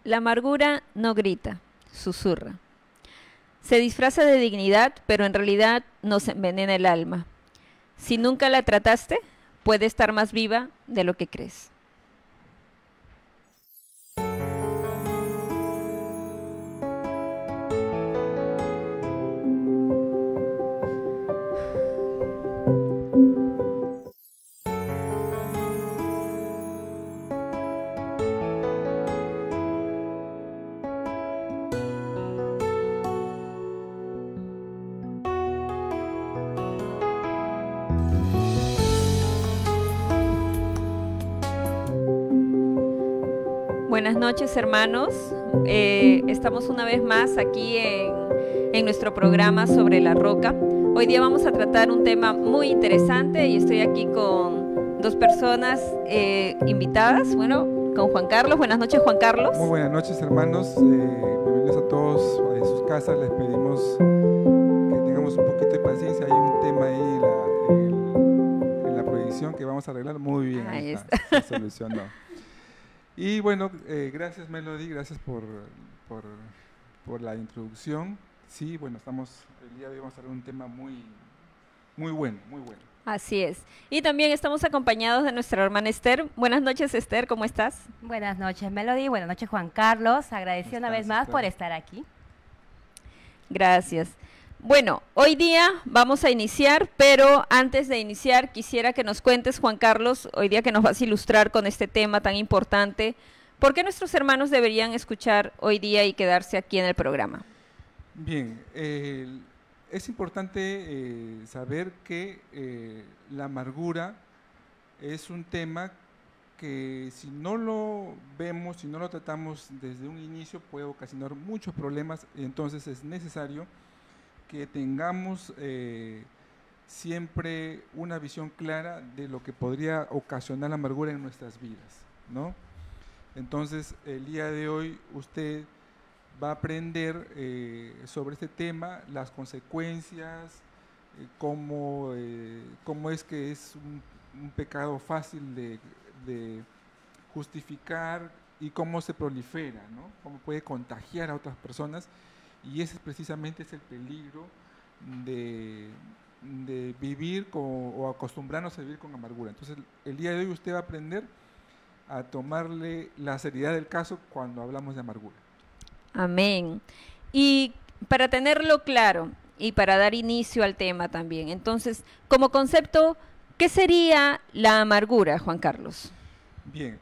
La amargura no grita, susurra. Se disfraza de dignidad, pero en realidad nos envenena el alma. Si nunca la trataste, puede estar más viva de lo que crees. Buenas noches, hermanos. Estamos una vez más aquí en nuestro programa sobre la roca. Hoy día vamos a tratar un tema muy interesante y estoy aquí con dos personas invitadas. Bueno, con Juan Carlos. Buenas noches, Juan Carlos. Muy buenas noches, hermanos. Bienvenidos a todos en sus casas. Les pedimos que tengamos un poquito de paciencia. Hay un tema ahí en la proyección que vamos a arreglar muy bien. Ahí está. Se solucionó. Y bueno, gracias Melody, gracias por la introducción. Sí, bueno, el día de hoy vamos a hablar de un tema muy bueno, muy bueno. Así es. Y también estamos acompañados de nuestra hermana Esther. Buenas noches, Esther, ¿cómo estás? Buenas noches, Melody. Buenas noches, Juan Carlos. Agradecido una vez más por estar aquí. Gracias. Bueno, hoy día vamos a iniciar, pero antes de iniciar quisiera que nos cuentes, Juan Carlos, hoy día que nos vas a ilustrar con este tema tan importante, ¿por qué nuestros hermanos deberían escuchar hoy día y quedarse aquí en el programa? Bien, es importante saber que la amargura es un tema que si no lo vemos, si no lo tratamos desde un inicio puede ocasionar muchos problemas y entonces es necesario que tengamos siempre una visión clara de lo que podría ocasionar la amargura en nuestras vidas, ¿no? Entonces, el día de hoy usted va a aprender sobre este tema, las consecuencias, cómo es que es un pecado fácil de justificar y cómo se prolifera, ¿no? Cómo puede contagiar a otras personas. Y ese precisamente es el peligro de vivir o acostumbrarnos a vivir con amargura. Entonces, el día de hoy usted va a aprender a tomarle la seriedad del caso cuando hablamos de amargura. Amén. Y para tenerlo claro y para dar inicio al tema también, entonces, como concepto, ¿qué sería la amargura, Juan Carlos? Bien,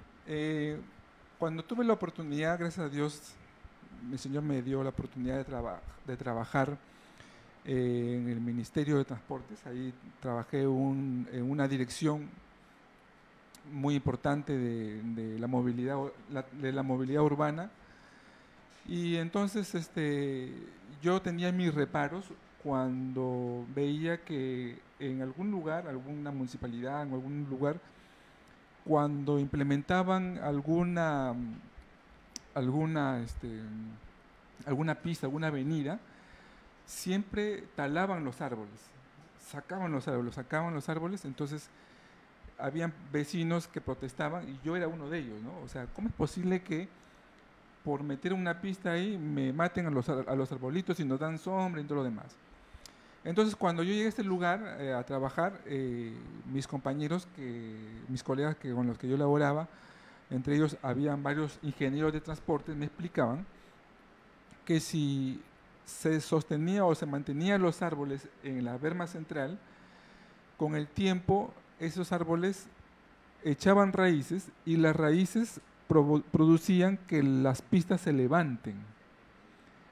cuando tuve la oportunidad, gracias a Dios, el Señor me dio la oportunidad de trabajar en el Ministerio de Transportes. Ahí trabajé en una dirección muy importante de la movilidad urbana. Y entonces yo tenía mis reparos cuando veía que en algún lugar, alguna municipalidad, en algún lugar, cuando implementaban alguna pista, alguna avenida, siempre talaban los árboles, sacaban los árboles, entonces habían vecinos que protestaban y yo era uno de ellos, ¿no? O sea, ¿cómo es posible que por meter una pista ahí me maten a los arbolitos y nos dan sombra y todo lo demás? Entonces, cuando yo llegué a este lugar a trabajar, mis compañeros, mis colegas con los que yo laboraba, entre ellos habían varios ingenieros de transporte, me explicaban que si se sostenía o se mantenía los árboles en la berma central, con el tiempo esos árboles echaban raíces y las raíces producían que las pistas se levanten.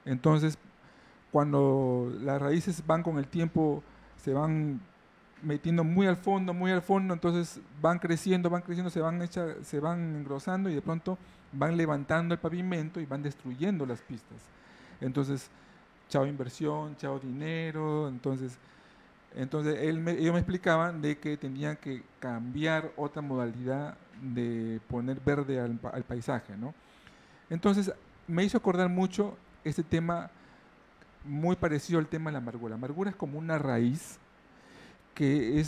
Entonces, cuando las raíces van con el tiempo, se van metiendo muy al fondo, entonces van creciendo, se van engrosando y de pronto van levantando el pavimento y van destruyendo las pistas. Entonces, chao inversión, chao dinero. Entonces ellos me explicaban de que tenían que cambiar otra modalidad de poner verde al paisaje, ¿no? Entonces, me hizo acordar mucho este tema muy parecido al tema de la amargura. La amargura es como una raíz que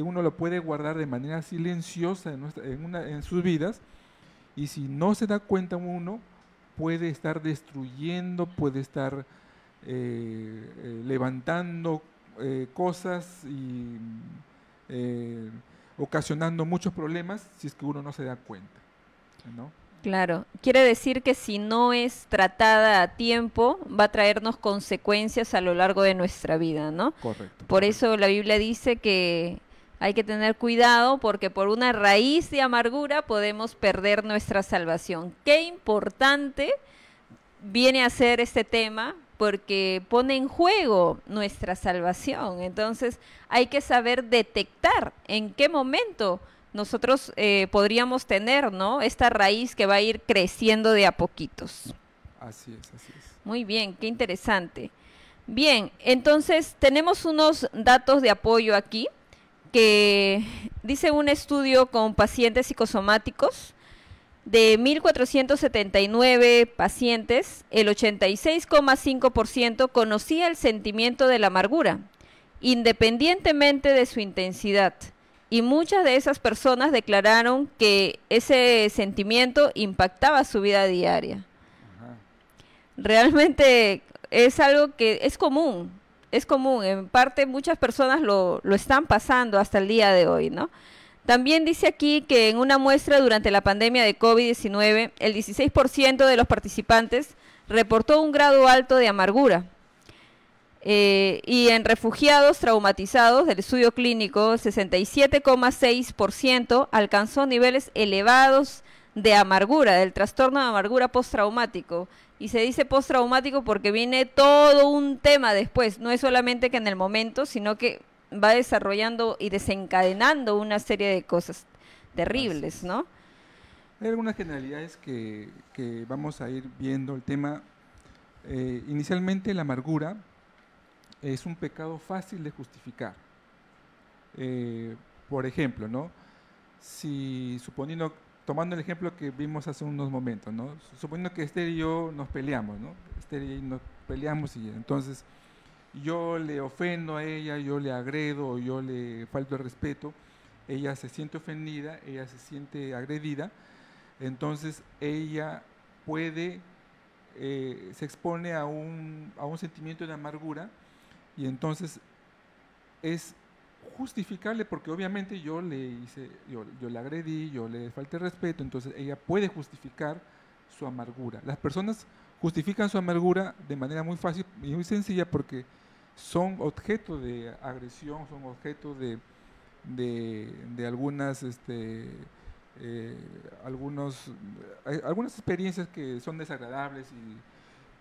uno lo puede guardar de manera silenciosa en sus vidas y si no se da cuenta uno, puede estar destruyendo, puede estar levantando cosas y ocasionando muchos problemas si es que uno no se da cuenta, ¿no? Claro, quiere decir que si no es tratada a tiempo, va a traernos consecuencias a lo largo de nuestra vida, ¿no? Correcto. Por eso la Biblia dice que hay que tener cuidado porque por una raíz de amargura podemos perder nuestra salvación. Qué importante viene a ser este tema porque pone en juego nuestra salvación. Entonces hay que saber detectar en qué momento nosotros podríamos tener, ¿no?, esta raíz que va a ir creciendo de a poquitos. Así es, así es. Muy bien, qué interesante. Bien, entonces tenemos unos datos de apoyo aquí que dice un estudio con pacientes psicosomáticos. De 1.479 pacientes, el 86,5% conocía el sentimiento de la amargura, independientemente de su intensidad. Y muchas de esas personas declararon que ese sentimiento impactaba su vida diaria. Ajá. Realmente es algo que es común, en parte muchas personas lo están pasando hasta el día de hoy, ¿no? También dice aquí que en una muestra durante la pandemia de COVID-19, el 16% de los participantes reportó un grado alto de amargura. Y en refugiados traumatizados del estudio clínico, 67,6% alcanzó niveles elevados de amargura, del trastorno de amargura postraumático. Y se dice postraumático porque viene todo un tema después, no es solamente que en el momento, sino que va desarrollando y desencadenando una serie de cosas terribles, ¿no? Hay algunas generalidades que vamos a ir viendo el tema. Inicialmente la amargura es un pecado fácil de justificar. Por ejemplo, ¿no? Si tomando el ejemplo que vimos hace unos momentos, ¿no? Suponiendo que Esther y yo nos peleamos, ¿no? Esther y yo nos peleamos y entonces yo le ofendo a ella, yo le agredo o yo le falto el respeto, ella se siente ofendida, ella se siente agredida, entonces ella puede, se expone a un sentimiento de amargura y entonces es justificable porque obviamente yo le agredí, yo le falté el respeto, entonces ella puede justificar su amargura. Las personas justifican su amargura de manera muy fácil y muy sencilla porque son objeto de agresión, son objeto de algunas algunas experiencias que son desagradables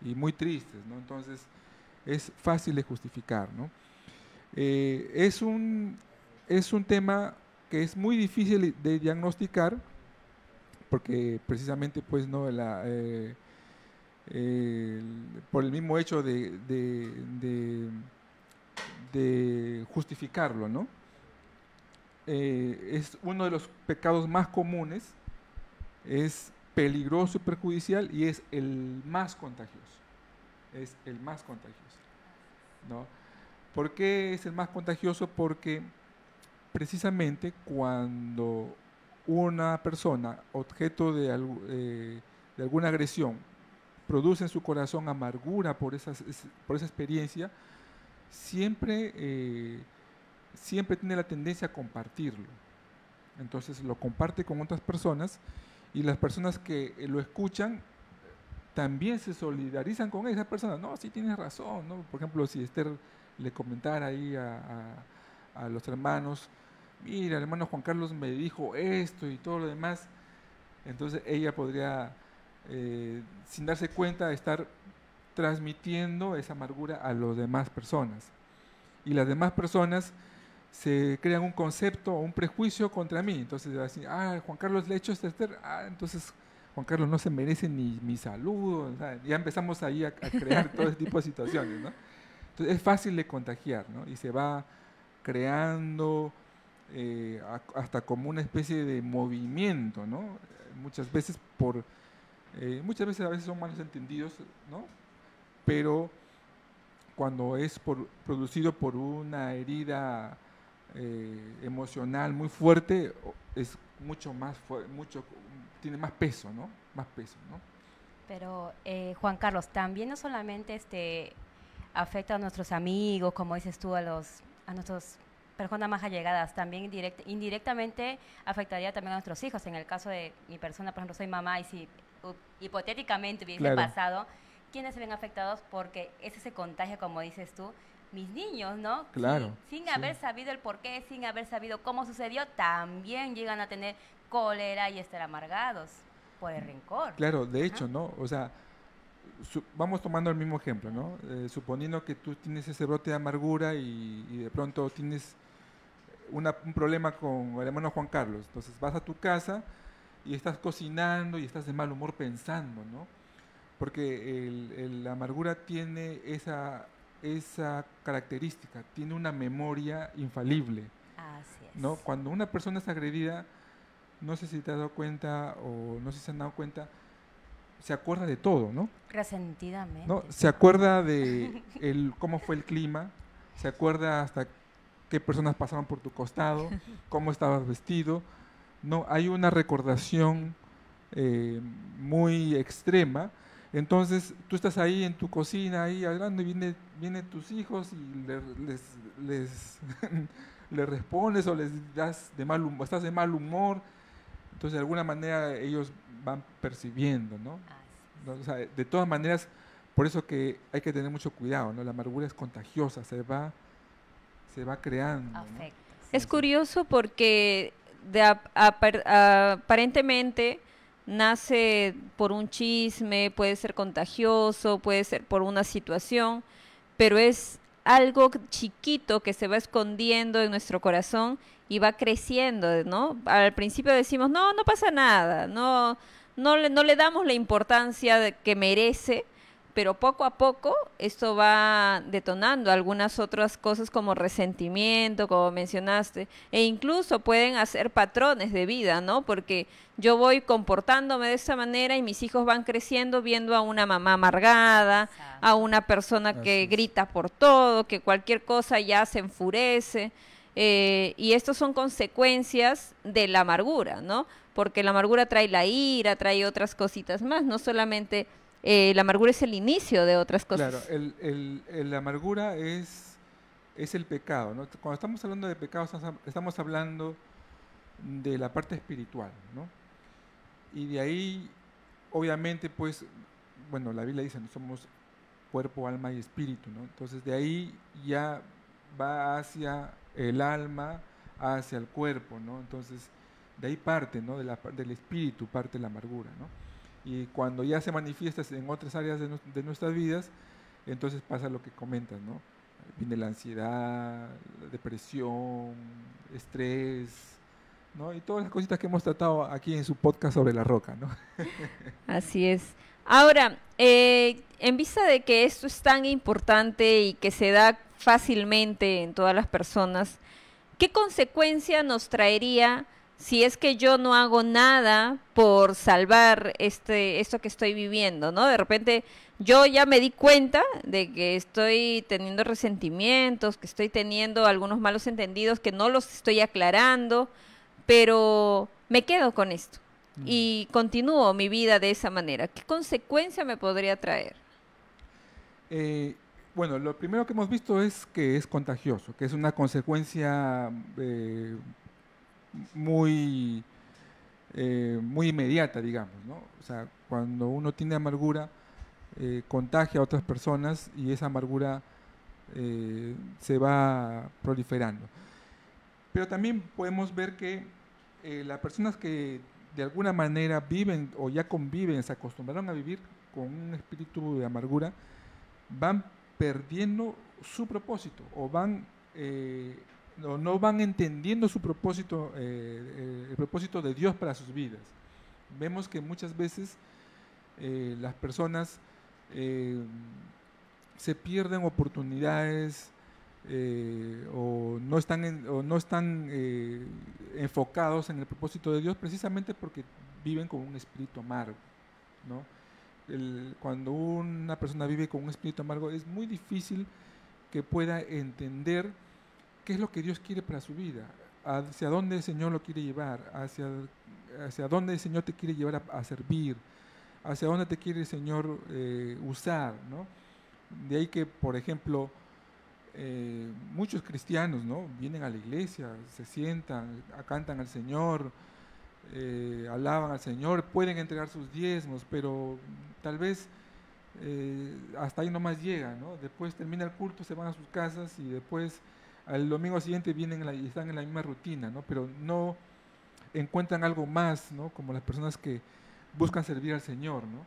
y muy tristes, ¿no? Entonces es fácil de justificar, ¿no? Es un tema que es muy difícil de diagnosticar porque precisamente pues no por el mismo hecho de justificarlo, ¿no? Es uno de los pecados más comunes, es peligroso y perjudicial y es el más contagioso. Es el más contagioso, ¿no? ¿Por qué es el más contagioso? Porque precisamente cuando una persona, objeto de alguna agresión, produce en su corazón amargura por esa experiencia, siempre tiene la tendencia a compartirlo. Entonces lo comparte con otras personas y las personas que lo escuchan también se solidarizan con esa persona. No, sí tienes razón, ¿no? Por ejemplo, si Esther le comentara ahí a los hermanos, mira, el hermano Juan Carlos me dijo esto y todo lo demás, entonces ella podría, sin darse cuenta, estar transmitiendo esa amargura a las demás personas. Y las demás personas se crean un concepto o un prejuicio contra mí. Entonces va a decir, Juan Carlos le ha hecho esto a Esther, entonces Juan Carlos no se merece ni mi saludo. O sea, ya empezamos ahí a crear todo ese tipo de situaciones, ¿no? Entonces es fácil de contagiar, ¿no? Y se va creando hasta como una especie de movimiento, ¿no? Muchas veces a veces son malos entendidos, ¿no? Pero cuando es producido por una herida emocional muy fuerte, es mucho más tiene más peso, ¿no? Más peso, ¿no? Pero Juan Carlos, también no solamente afecta a nuestros amigos, como dices tú, a nuestras personas más allegadas, también indirectamente afectaría también a nuestros hijos. En el caso de mi persona, por ejemplo, soy mamá y si hipotéticamente hubiese pasado, ¿quiénes se ven afectados? Porque es ese contagio, como dices tú, mis niños, ¿no? Claro. Sin haber sabido el porqué, sin haber sabido cómo sucedió, también llegan a tener cólera y estar amargados por el rencor. Claro, de hecho, ¿no? O sea, vamos tomando el mismo ejemplo, ¿no? Suponiendo que tú tienes ese brote de amargura y de pronto tienes un problema con el hermano Juan Carlos. Entonces vas a tu casa y estás cocinando y estás de mal humor pensando, ¿no? Porque la amargura tiene esa característica, tiene una memoria infalible. Así es. ¿No? Cuando una persona es agredida, no sé si te has dado cuenta o no sé si se han dado cuenta, se acuerda de todo, ¿no? Resentidamente. ¿No? Se acuerda de cómo fue el clima, se acuerda hasta qué personas pasaron por tu costado, cómo estabas vestido. No, hay una recordación muy extrema. Entonces tú estás ahí en tu cocina, ahí hablando, y vienen tus hijos y les respondes o les das estás de mal humor. Entonces de alguna manera ellos van percibiendo, ¿no? O sea, de todas maneras, por eso que hay que tener mucho cuidado, ¿no? La amargura es contagiosa, se va creando, ¿no? Es curioso porque aparentemente nace por un chisme, puede ser contagioso, puede ser por una situación, pero es algo chiquito que se va escondiendo en nuestro corazón y va creciendo, ¿no? Al principio decimos, no pasa nada, no le damos la importancia que merece, pero poco a poco esto va detonando algunas otras cosas como resentimiento, como mencionaste, e incluso pueden hacer patrones de vida, ¿no? Porque yo voy comportándome de esa manera y mis hijos van creciendo viendo a una mamá amargada, a una persona que grita por todo, que cualquier cosa ya se enfurece, y estos son consecuencias de la amargura, ¿no? Porque la amargura trae la ira, trae otras cositas más, no solamente... la amargura es el inicio de otras cosas. Claro, la amargura es el pecado, ¿no? Cuando estamos hablando de pecado, estamos hablando de la parte espiritual, ¿no? Y de ahí, obviamente, pues, bueno, la Biblia dice, ¿no? Somos cuerpo, alma y espíritu, ¿no? Entonces, de ahí ya va hacia el alma, hacia el cuerpo, ¿no? Entonces, de ahí parte, ¿no? Del espíritu parte la amargura, ¿no? Y cuando ya se manifiesta en otras áreas de nuestras vidas, entonces pasa lo que comentas, ¿no? Viene la ansiedad, la depresión, estrés, ¿no? Y todas las cositas que hemos tratado aquí en su podcast sobre la roca, ¿no? Así es. Ahora, en vista de que esto es tan importante y que se da fácilmente en todas las personas, ¿qué consecuencia nos traería si es que yo no hago nada por salvar esto que estoy viviendo, ¿no? De repente yo ya me di cuenta de que estoy teniendo resentimientos, que estoy teniendo algunos malos entendidos, que no los estoy aclarando, pero me quedo con esto y continúo mi vida de esa manera. ¿Qué consecuencia me podría traer? Bueno, lo primero que hemos visto es que es contagioso, que es una consecuencia muy inmediata, digamos, ¿no? O sea, cuando uno tiene amargura, contagia a otras personas y esa amargura se va proliferando. Pero también podemos ver que las personas que de alguna manera viven o ya conviven, se acostumbraron a vivir con un espíritu de amargura, van perdiendo su propósito o no van entendiendo su propósito, el propósito de Dios para sus vidas. Vemos que muchas veces las personas se pierden oportunidades o no están enfocados en el propósito de Dios precisamente porque viven con un espíritu amargo, ¿no? Cuando una persona vive con un espíritu amargo es muy difícil que pueda entender qué es lo que Dios quiere para su vida, hacia dónde el Señor lo quiere llevar, hacia dónde el Señor te quiere llevar a servir, hacia dónde te quiere el Señor usar, ¿no? De ahí que, por ejemplo, muchos cristianos, ¿no?, vienen a la iglesia, se sientan, cantan al Señor, alaban al Señor, pueden entregar sus diezmos, pero tal vez hasta ahí nomás llega, ¿no? Después termina el culto, se van a sus casas y después al domingo siguiente vienen y están en la misma rutina, ¿no? Pero no encuentran algo más, ¿no? Como las personas que buscan servir al Señor, ¿no?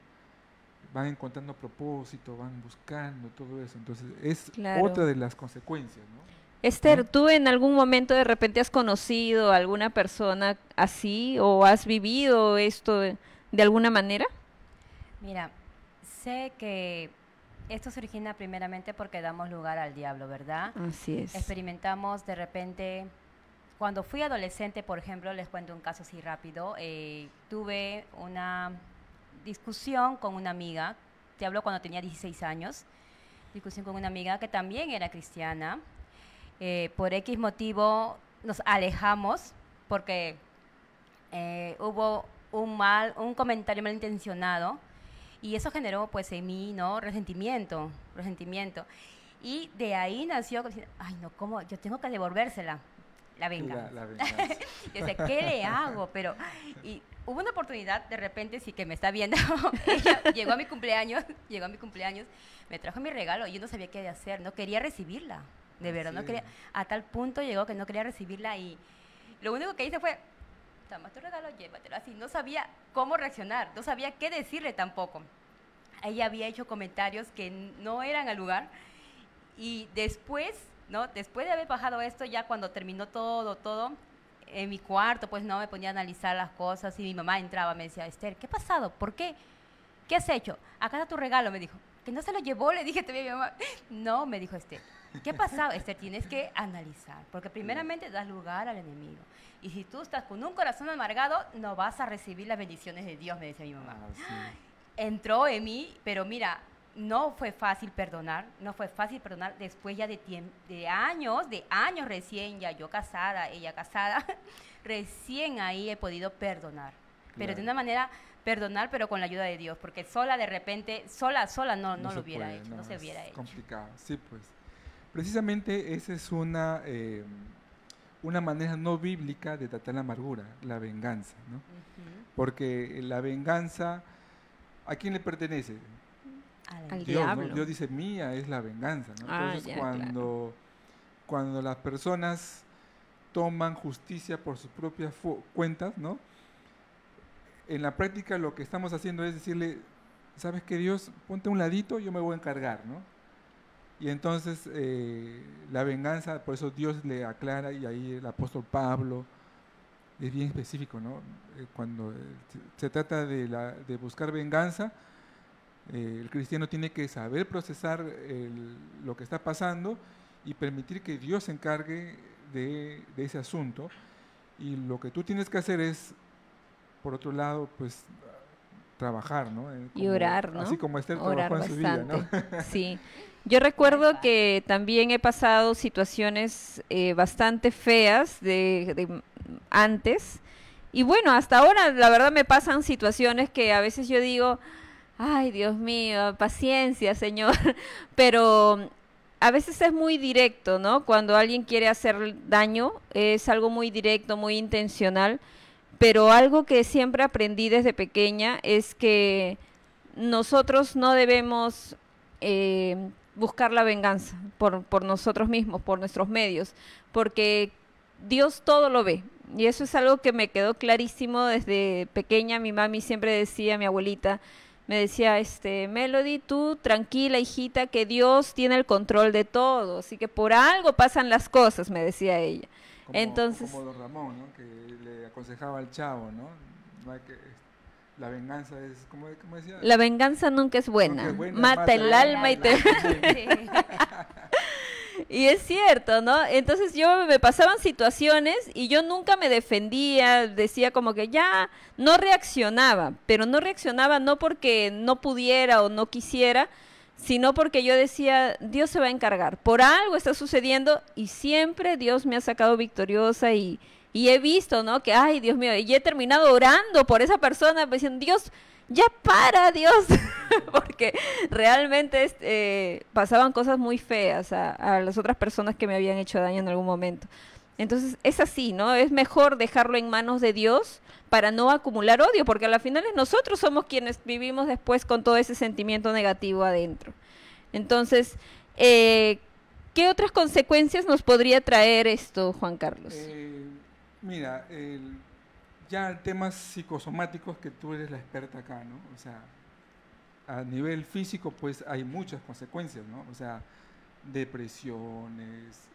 Van encontrando propósito, van buscando todo eso. Entonces es otra de las consecuencias, ¿no? Esther, ¿tú en algún momento de repente has conocido a alguna persona así o has vivido esto de alguna manera? Mira, sé que esto se origina primeramente porque damos lugar al diablo, ¿verdad? Así es. Experimentamos de repente, cuando fui adolescente, por ejemplo, les cuento un caso así rápido, tuve una discusión con una amiga, te hablo cuando tenía 16 años, discusión con una amiga que también era cristiana. Por X motivo nos alejamos porque hubo un comentario malintencionado y eso generó pues en mí, ¿no?, resentimiento. Y de ahí nació, ay no, ¿cómo? Yo tengo que devolvérsela, la venganza. La venganza. Yo sé, ¿qué le hago? Pero, y hubo una oportunidad, de repente, sí que me está viendo, ella llegó a mi cumpleaños, me trajo mi regalo y yo no sabía qué hacer, no quería recibirla. De verdad, no quería, a tal punto llegó que no quería recibirla y lo único que hice fue, toma tu regalo, llévatelo, así. No sabía cómo reaccionar, no sabía qué decirle tampoco. Ella había hecho comentarios que no eran al lugar y después, ¿no?, después de haber bajado esto, ya cuando terminó todo, en mi cuarto, pues no, me ponía a analizar las cosas y mi mamá entraba, me decía, Esther, ¿qué ha pasado? ¿Por qué? ¿Qué has hecho? Acá está tu regalo, me dijo. ¿Que no se lo llevó? Le dije también a mi mamá. No, me dijo Esther. ¿Qué ha pasado? Esther, tienes que analizar, porque primeramente das lugar al enemigo. Y si tú estás con un corazón amargado, no vas a recibir las bendiciones de Dios, me decía mi mamá. Sí. Entró en mí, pero mira, no fue fácil perdonar después ya de años recién, ya yo casada, ella casada, recién ahí he podido perdonar. Claro. Pero de una manera, perdonar, pero con la ayuda de Dios, porque sola de repente, sola no lo hubiera hecho, no se hubiera hecho. Complicado, sí, pues. Precisamente esa es una manera no bíblica de tratar la amargura, la venganza, ¿no? Porque la venganza, ¿a quién le pertenece? Al Dios, diablo. ¿no? Dios dice, mía es la venganza, ¿no? Entonces cuando las personas toman justicia por sus propias cuentas, ¿no?, en la práctica lo que estamos haciendo es decirle, ¿sabes qué, Dios? Ponte a un ladito, yo me voy a encargar, ¿no? Y entonces la venganza, por eso Dios le aclara, y ahí el apóstol Pablo es bien específico, ¿no? Cuando se trata de buscar venganza, el cristiano tiene que saber procesar lo que está pasando y permitir que Dios se encargue de ese asunto. Y lo que tú tienes que hacer es, por otro lado, pues trabajar, ¿no? Y orar, ¿no? Así como Esther orar trabajó en su vida, ¿no? Sí. Yo recuerdo que también he pasado situaciones bastante feas de antes. Y bueno, hasta ahora la verdad me pasan situaciones que a veces yo digo, ay, Dios mío, paciencia, Señor. Pero a veces es muy directo, ¿no? Cuando alguien quiere hacer daño, es algo muy directo, muy intencional. Pero algo que siempre aprendí desde pequeña es que nosotros no debemos buscar la venganza por nosotros mismos, por nuestros medios, porque Dios todo lo ve. Y eso es algo que me quedó clarísimo desde pequeña. Mi mami siempre decía, mi abuelita, me decía, Melody, tú tranquila, hijita, que Dios tiene el control de todo, así que por algo pasan las cosas, me decía ella. Entonces, como don Ramón, ¿no?, que le aconsejaba al chavo, ¿no? La venganza es, ¿cómo decía? La venganza nunca es buena, mata el alma y te... Y es cierto, ¿no? Entonces me pasaban situaciones y yo nunca me defendía, decía como que ya no reaccionaba, pero no reaccionaba no porque no pudiera o no quisiera, sino porque yo decía, Dios se va a encargar, por algo está sucediendo y siempre Dios me ha sacado victoriosa y he visto, ¿no? Que, ay, Dios mío, y he terminado orando por esa persona, diciendo, Dios, ya para, Dios, porque realmente pasaban cosas muy feas a las otras personas que me habían hecho daño en algún momento. Entonces, es así, ¿no? Es mejor dejarlo en manos de Dios para no acumular odio, porque a la final nosotros somos quienes vivimos después con todo ese sentimiento negativo adentro. Entonces, ¿qué otras consecuencias nos podría traer esto, Juan Carlos? Mira, ya temas psicosomáticos, que tú eres la experta acá, ¿no? O sea, a nivel físico, pues hay muchas consecuencias, ¿no? O sea, depresiones,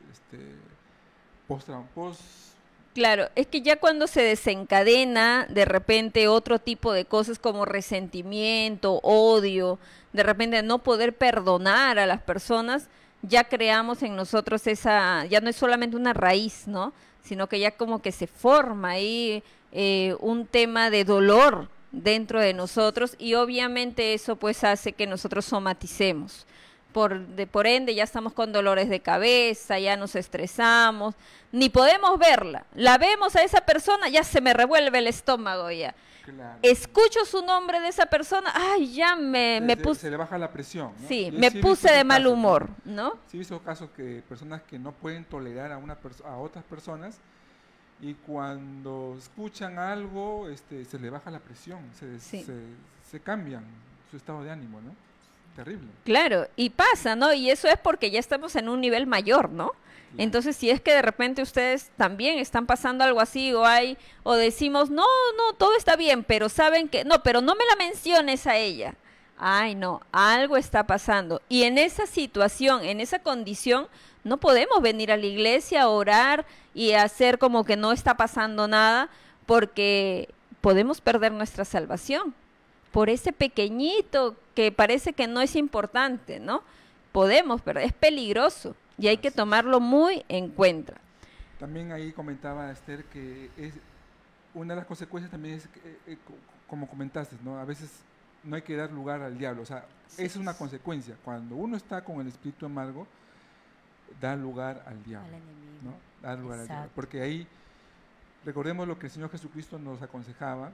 Claro, es que ya cuando se desencadena de repente otro tipo de cosas como resentimiento, odio, de repente no poder perdonar a las personas, ya creamos en nosotros ya no es solamente una raíz, ¿no? Sino que ya como que se forma ahí un tema de dolor dentro de nosotros y obviamente eso pues hace que nosotros somaticemos. Por ende ya estamos con dolores de cabeza, ya nos estresamos, ni podemos verla. La vemos a esa persona, ya se me revuelve el estómago ya. Claro. Escucho su nombre de esa persona, ay, ya me puse... Se le baja la presión, ¿no? Sí, me puse de mal humor, ¿no? Sí he visto casos que personas que no pueden tolerar a otras personas y cuando escuchan algo se le baja la presión, se cambian su estado de ánimo, ¿no? Terrible. Claro, y pasa, ¿no? Y eso es porque ya estamos en un nivel mayor, ¿no? Claro. Entonces, si es que de repente ustedes también están pasando algo así o decimos, no, todo está bien, pero saben que, no, pero no me la menciones a ella. Ay, no, algo está pasando. Y en esa situación, en esa condición, no podemos venir a la iglesia a orar y hacer como que no está pasando nada, porque podemos perder nuestra salvación por ese pequeñito que parece que no es importante, ¿no? Podemos, pero es peligroso y hay que tomarlo muy en cuenta. También ahí comentaba Esther que una de las consecuencias también es, como comentaste, ¿no? A veces no hay que dar lugar al diablo, o sea, es una consecuencia. Cuando uno está con el espíritu amargo, da lugar al diablo, ¿no? Da lugar al diablo, porque ahí, recordemos lo que el Señor Jesucristo nos aconsejaba,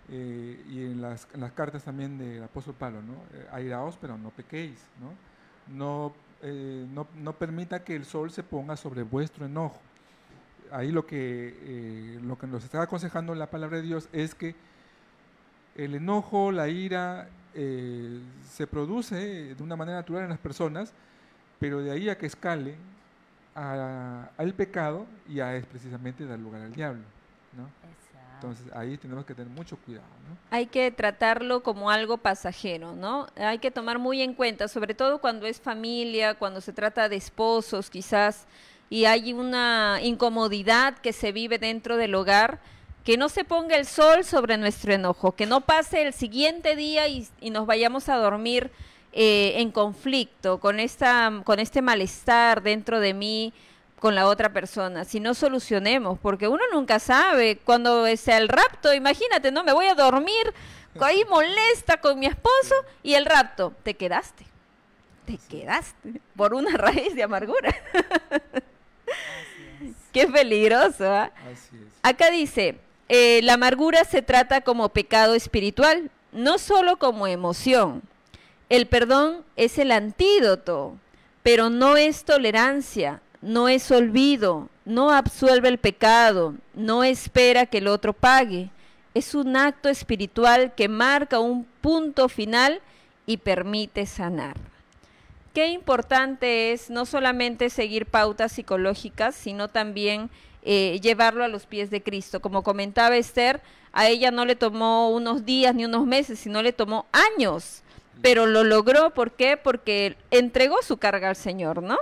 y en las cartas también del apóstol Pablo, ¿no? Airaos, pero no pequéis, ¿no? No permita que el sol se ponga sobre vuestro enojo. Ahí lo que nos está aconsejando la palabra de Dios es que el enojo, la ira, se produce de una manera natural en las personas, pero de ahí a que escale al pecado, ya es precisamente dar lugar al diablo, ¿no? Entonces ahí tenemos que tener mucho cuidado, ¿no? Hay que tratarlo como algo pasajero, ¿no? Hay que tomar muy en cuenta, sobre todo cuando es familia, cuando se trata de esposos quizás, y hay una incomodidad que se vive dentro del hogar, que no se ponga el sol sobre nuestro enojo, que no pase el siguiente día y nos vayamos a dormir en conflicto, con este malestar dentro de mí, con la otra persona, si no solucionemos, porque uno nunca sabe, cuando sea el rapto, imagínate, ¿no? Me voy a dormir ahí molesta con mi esposo y el rapto, te quedaste por una raíz de amargura. Así es. Qué peligroso, ¿eh? Así es. Acá dice, la amargura se trata como pecado espiritual, no solo como emoción. El perdón es el antídoto, pero no es tolerancia, no es olvido, no absuelve el pecado, no espera que el otro pague. Es un acto espiritual que marca un punto final y permite sanar. Qué importante es no solamente seguir pautas psicológicas, sino también llevarlo a los pies de Cristo. Como comentaba Esther, a ella no le tomó unos días ni unos meses, sino le tomó años, pero lo logró. ¿Por qué? Porque entregó su carga al Señor, ¿no?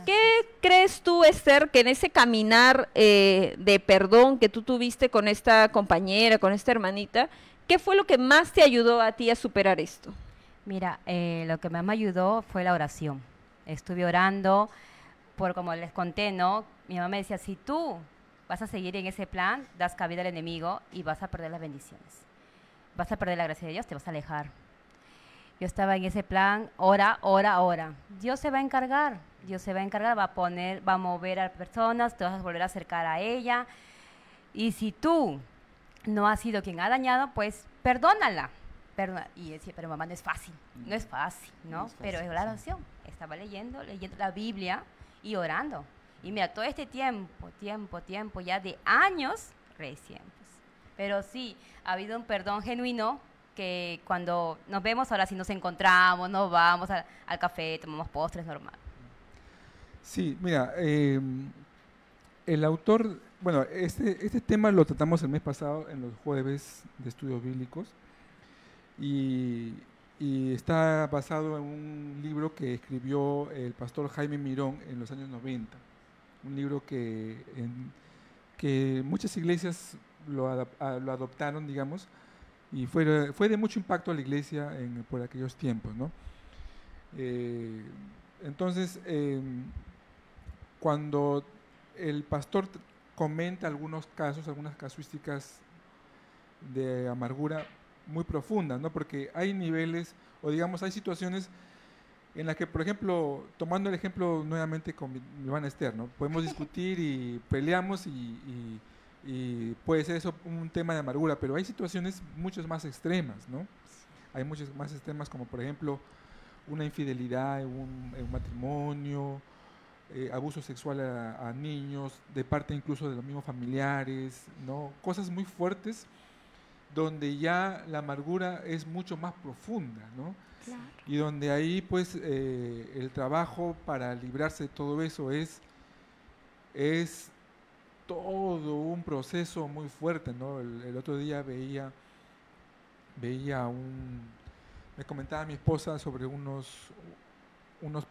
¿Qué crees tú, Esther, que en ese caminar de perdón que tú tuviste con esta compañera, con esta hermanita, qué fue lo que más te ayudó a ti a superar esto? Mira, lo que más me ayudó fue la oración. Estuve orando, como les conté, ¿no? Mi mamá me decía, si tú vas a seguir en ese plan, das cabida al enemigo y vas a perder las bendiciones. Vas a perder la gracia de Dios, te vas a alejar. Yo estaba en ese plan, ora, ora, ora. Dios se va a encargar, Dios se va a encargar, va a mover a personas, te vas a volver a acercar a ella. Y si tú no has sido quien ha dañado, pues perdónala. Y decía, pero mamá, no es fácil, no es fácil, ¿no? No es fácil, pero es la oración. Estaba leyendo la Biblia y orando. Y mira, todo este tiempo, ya de años recién. Pues. Pero sí, ha habido un perdón genuino que cuando nos vemos, ahora sí nos encontramos, nos vamos al café, tomamos postres, normal. Sí, mira, el autor, bueno, este tema lo tratamos el mes pasado en los jueves de estudios bíblicos y está basado en un libro que escribió el pastor Jaime Mirón en los años 90, un libro que muchas iglesias lo adoptaron, digamos, y fue de mucho impacto a la iglesia por aquellos tiempos, ¿no? Entonces, cuando el pastor comenta algunos casos, algunas casuísticas de amargura muy profundas, ¿no? Porque hay niveles, o digamos, hay situaciones en las que, por ejemplo, tomando el ejemplo nuevamente con mi hermana Esther, ¿no? Podemos discutir y peleamos y puede ser eso un tema de amargura, pero hay situaciones mucho más extremas, ¿no? Hay muchas más extremas como, por ejemplo, una infidelidad en un matrimonio, abuso sexual a niños, de parte incluso de los mismos familiares, ¿no? Cosas muy fuertes donde ya la amargura es mucho más profunda, ¿no? Claro. Y donde ahí pues el trabajo para librarse de todo eso es todo un proceso muy fuerte, ¿no? El otro día veía me comentaba mi esposa sobre unos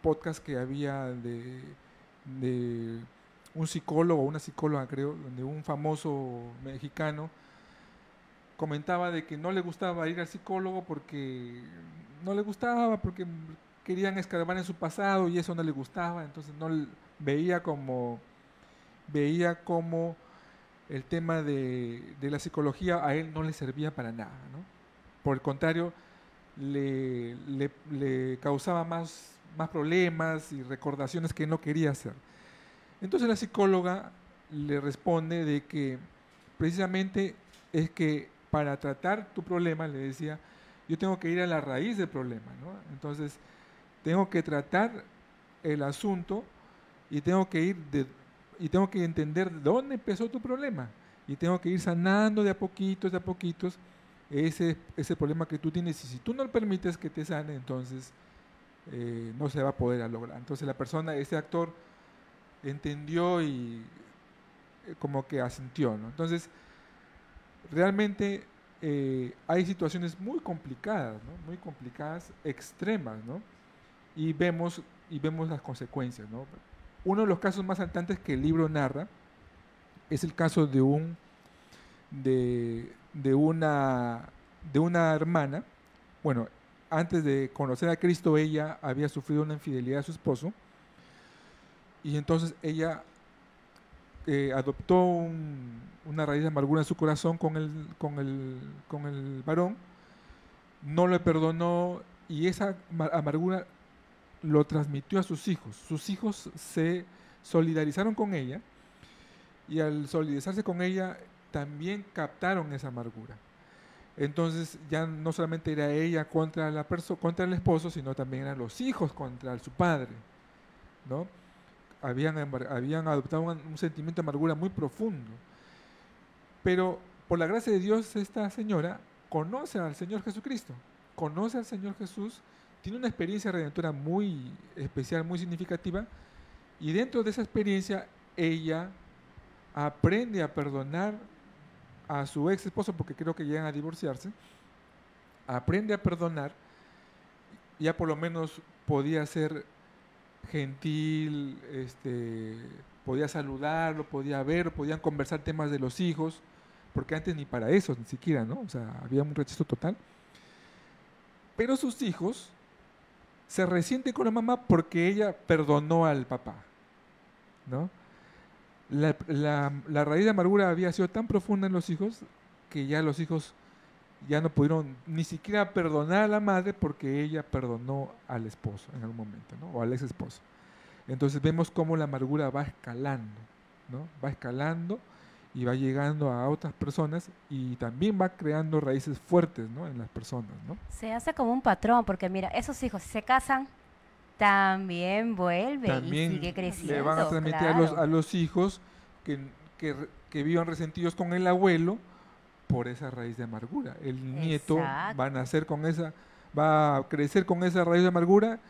podcasts que había de un psicólogo o una psicóloga, creo, donde un famoso mexicano comentaba de que no le gustaba ir al psicólogo porque querían escarbar en su pasado y eso no le gustaba, entonces veía como el tema de la psicología a él no le servía para nada, ¿no? Por el contrario, le causaba más problemas y recordaciones que no quería hacer. Entonces la psicóloga le responde de que precisamente es que para tratar tu problema, le decía, yo tengo que ir a la raíz del problema, ¿no? Entonces tengo que tratar el asunto y tengo que entender dónde empezó tu problema y tengo que ir sanando de a poquitos ese problema que tú tienes, y si tú no permites que te sane, entonces no se va a poder lograr. Entonces ese actor entendió y como que asintió, ¿no? Entonces realmente hay situaciones muy complicadas, ¿no? Muy complicadas, extremas, ¿no? Y vemos las consecuencias, ¿no? Uno de los casos más saltantes que el libro narra es el caso de una hermana. Bueno, antes de conocer a Cristo, ella había sufrido una infidelidad a su esposo y entonces ella adoptó una raíz de amargura en su corazón con el varón, no le perdonó y esa amargura lo transmitió a sus hijos. Sus hijos se solidarizaron con ella y al solidarizarse con ella también captaron esa amargura. Entonces ya no solamente era ella contra el esposo, sino también eran los hijos contra su padre, ¿no? Habían adoptado un sentimiento de amargura muy profundo. Pero por la gracia de Dios, esta señora conoce al Señor Jesucristo, conoce al Señor Jesús, tiene una experiencia redentora muy especial, muy significativa, y dentro de esa experiencia ella aprende a perdonar a su ex esposo, porque creo que llegan a divorciarse, aprende a perdonar, ya por lo menos podía ser gentil, podía saludarlo, podía verlo, podían conversar temas de los hijos, porque antes ni para eso, ni siquiera, ¿no? O sea, había un rechazo total. Pero sus hijos se resienten con la mamá porque ella perdonó al papá, ¿no? La raíz de amargura había sido tan profunda en los hijos que ya los hijos ya no pudieron ni siquiera perdonar a la madre porque ella perdonó al esposo en algún momento, ¿no? O al ex esposo. Entonces vemos cómo la amargura va escalando, ¿no? Va escalando y va llegando a otras personas y también va creando raíces fuertes, ¿no? En las personas, ¿no? Se hace como un patrón, porque mira, esos hijos, si se casan, también vuelve También y sigue creciendo. le van a transmitir claro. a los hijos que vivan resentidos con el abuelo por esa raíz de amargura. El nieto Exacto. va a nacer con esa, va a crecer con esa raíz de amargura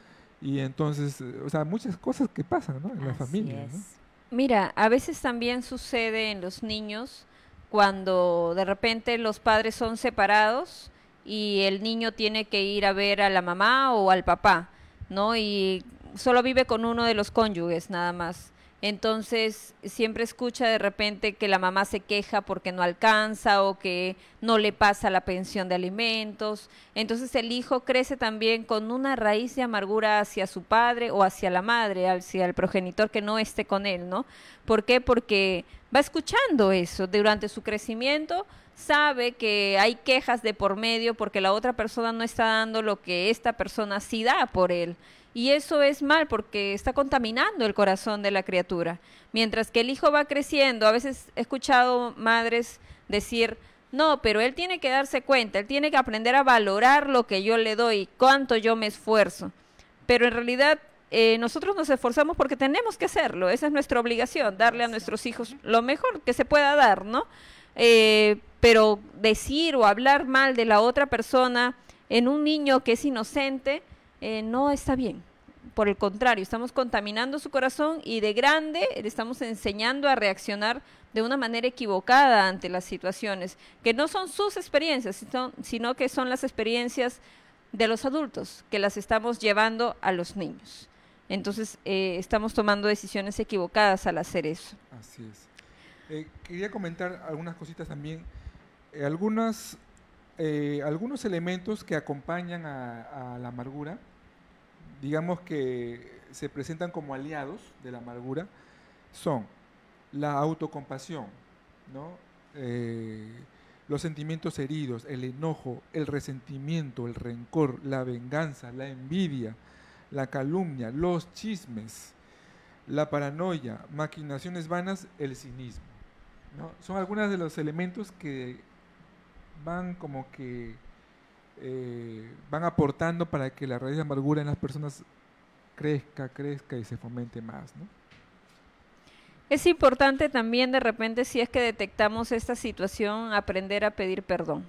y entonces, o sea, muchas cosas que pasan, ¿no? En la Así familia, ¿no? es. Mira, a veces también sucede en los niños cuando de repente los padres son separados y el niño tiene que ir a ver a la mamá o al papá, ¿no? Y solo vive con uno de los cónyuges nada más. Entonces siempre escucha de repente que la mamá se queja porque no alcanza o que no le pasa la pensión de alimentos. Entonces el hijo crece también con una raíz de amargura hacia su padre o hacia la madre, hacia el progenitor que no esté con él, ¿no? ¿Por qué? Porque va escuchando eso durante su crecimiento, sabe que hay quejas de por medio porque la otra persona no está dando lo que esta persona sí da por él. Y eso es mal porque está contaminando el corazón de la criatura. Mientras que el hijo va creciendo, a veces he escuchado madres decir, no, pero él tiene que darse cuenta, él tiene que aprender a valorar lo que yo le doy, cuánto yo me esfuerzo. Pero en realidad nosotros nos esforzamos porque tenemos que hacerlo, esa es nuestra obligación, darle a nuestros hijos lo mejor que se pueda dar, ¿no? Pero decir o hablar mal de la otra persona en un niño que es inocente, no está bien. Por el contrario, estamos contaminando su corazón y de grande le estamos enseñando a reaccionar de una manera equivocada ante las situaciones, que no son sus experiencias, sino que son las experiencias de los adultos, que las estamos llevando a los niños. Entonces, estamos tomando decisiones equivocadas al hacer eso. Así es. Quería comentar algunas cositas también, algunos elementos que acompañan a la amargura, digamos que se presentan como aliados de la amargura, son la autocompasión, ¿no? Los sentimientos heridos, el enojo, el resentimiento, el rencor, la venganza, la envidia, la calumnia, los chismes, la paranoia, maquinaciones vanas, el cinismo, ¿no? Son algunos de los elementos que van como que van aportando para que la raíz de amargura en las personas crezca y se fomente más, ¿no? Es importante también de repente, si es que detectamos esta situación, aprender a pedir perdón.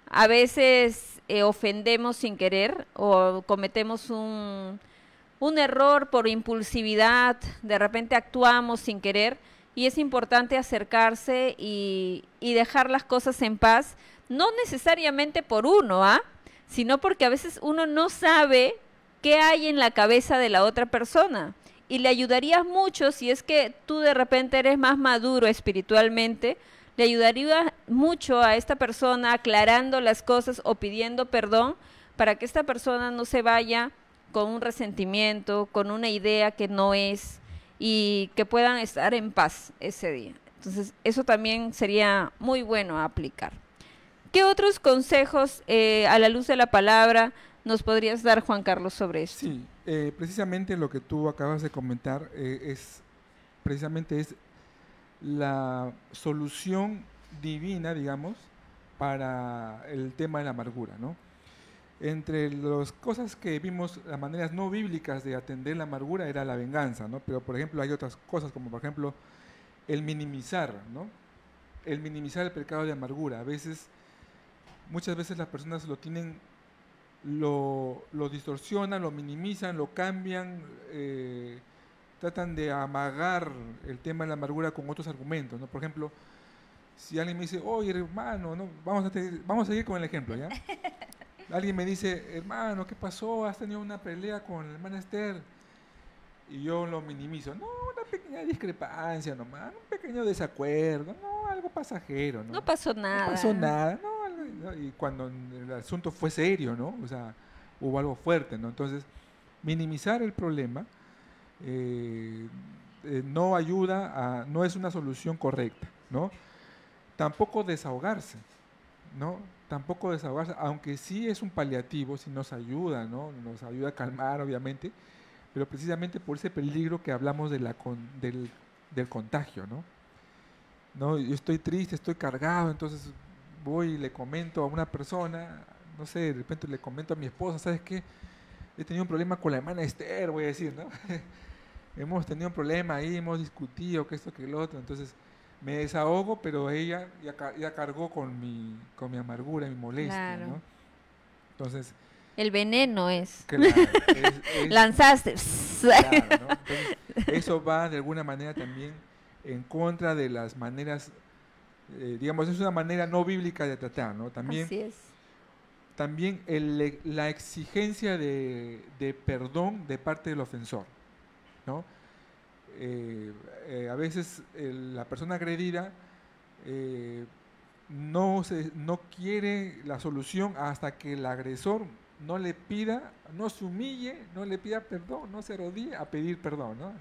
A veces ofendemos sin querer o cometemos un error por impulsividad, de repente actuamos sin querer y es importante acercarse y dejar las cosas en paz, no necesariamente por uno, sino porque a veces uno no sabe qué hay en la cabeza de la otra persona. Y le ayudarías mucho si es que tú de repente eres más maduro espiritualmente, le ayudaría mucho a esta persona aclarando las cosas o pidiendo perdón para que esta persona no se vaya con un resentimiento, con una idea que no es y que puedan estar en paz ese día. Entonces, eso también sería muy bueno a aplicar. ¿Qué otros consejos a la luz de la palabra nos podrías dar, Juan Carlos, sobre esto? Sí, precisamente lo que tú acabas de comentar es la solución divina, digamos, para el tema de la amargura, ¿no? Entre las cosas que vimos, las maneras no bíblicas de atender la amargura era la venganza, ¿no? Pero, por ejemplo, hay otras cosas como, por ejemplo, el minimizar, ¿no? El minimizar el pecado de amargura. Muchas veces las personas lo distorsionan, lo minimizan, lo cambian, tratan de amagar el tema de la amargura con otros argumentos, ¿no? Por ejemplo, si alguien me dice, oye, hermano, ¿no? Vamos a seguir con el ejemplo, ¿ya? Alguien me dice, hermano, ¿qué pasó? ¿Has tenido una pelea con la hermana Esther? Y yo lo minimizo. No, una pequeña discrepancia nomás, un pequeño desacuerdo, no, algo pasajero, ¿no? No pasó nada. No pasó nada, ¿no? Y cuando el asunto fue serio, ¿no? O sea, hubo algo fuerte, ¿no? Entonces, minimizar el problema no ayuda no es una solución correcta, ¿no? Tampoco desahogarse, ¿no? tampoco desahogarse, aunque sí es un paliativo, sí nos ayuda, ¿no? Nos ayuda a calmar, obviamente, pero precisamente por ese peligro que hablamos de del contagio, ¿no? ¿No? Yo estoy triste, estoy cargado, entonces voy y le comento a una persona, no sé, de repente le comento a mi esposa, ¿sabes qué? He tenido un problema con la hermana Esther, voy a decir, ¿no? Hemos tenido un problema ahí, hemos discutido, que esto, que lo otro, entonces me desahogo, pero ella ya cargó con mi amargura, mi molestia, Claro. ¿no? Entonces, El veneno es. claro, Lanzaste. claro, ¿no? Entonces, eso va de alguna manera también en contra de las maneras, digamos, es una manera no bíblica de tratar, ¿no? También, Así es. también la exigencia de perdón de parte del ofensor, ¿no? A veces la persona agredida no quiere la solución hasta que el agresor no le pida, no se humille, no le pida perdón, no se arrodille a pedir perdón, ¿no?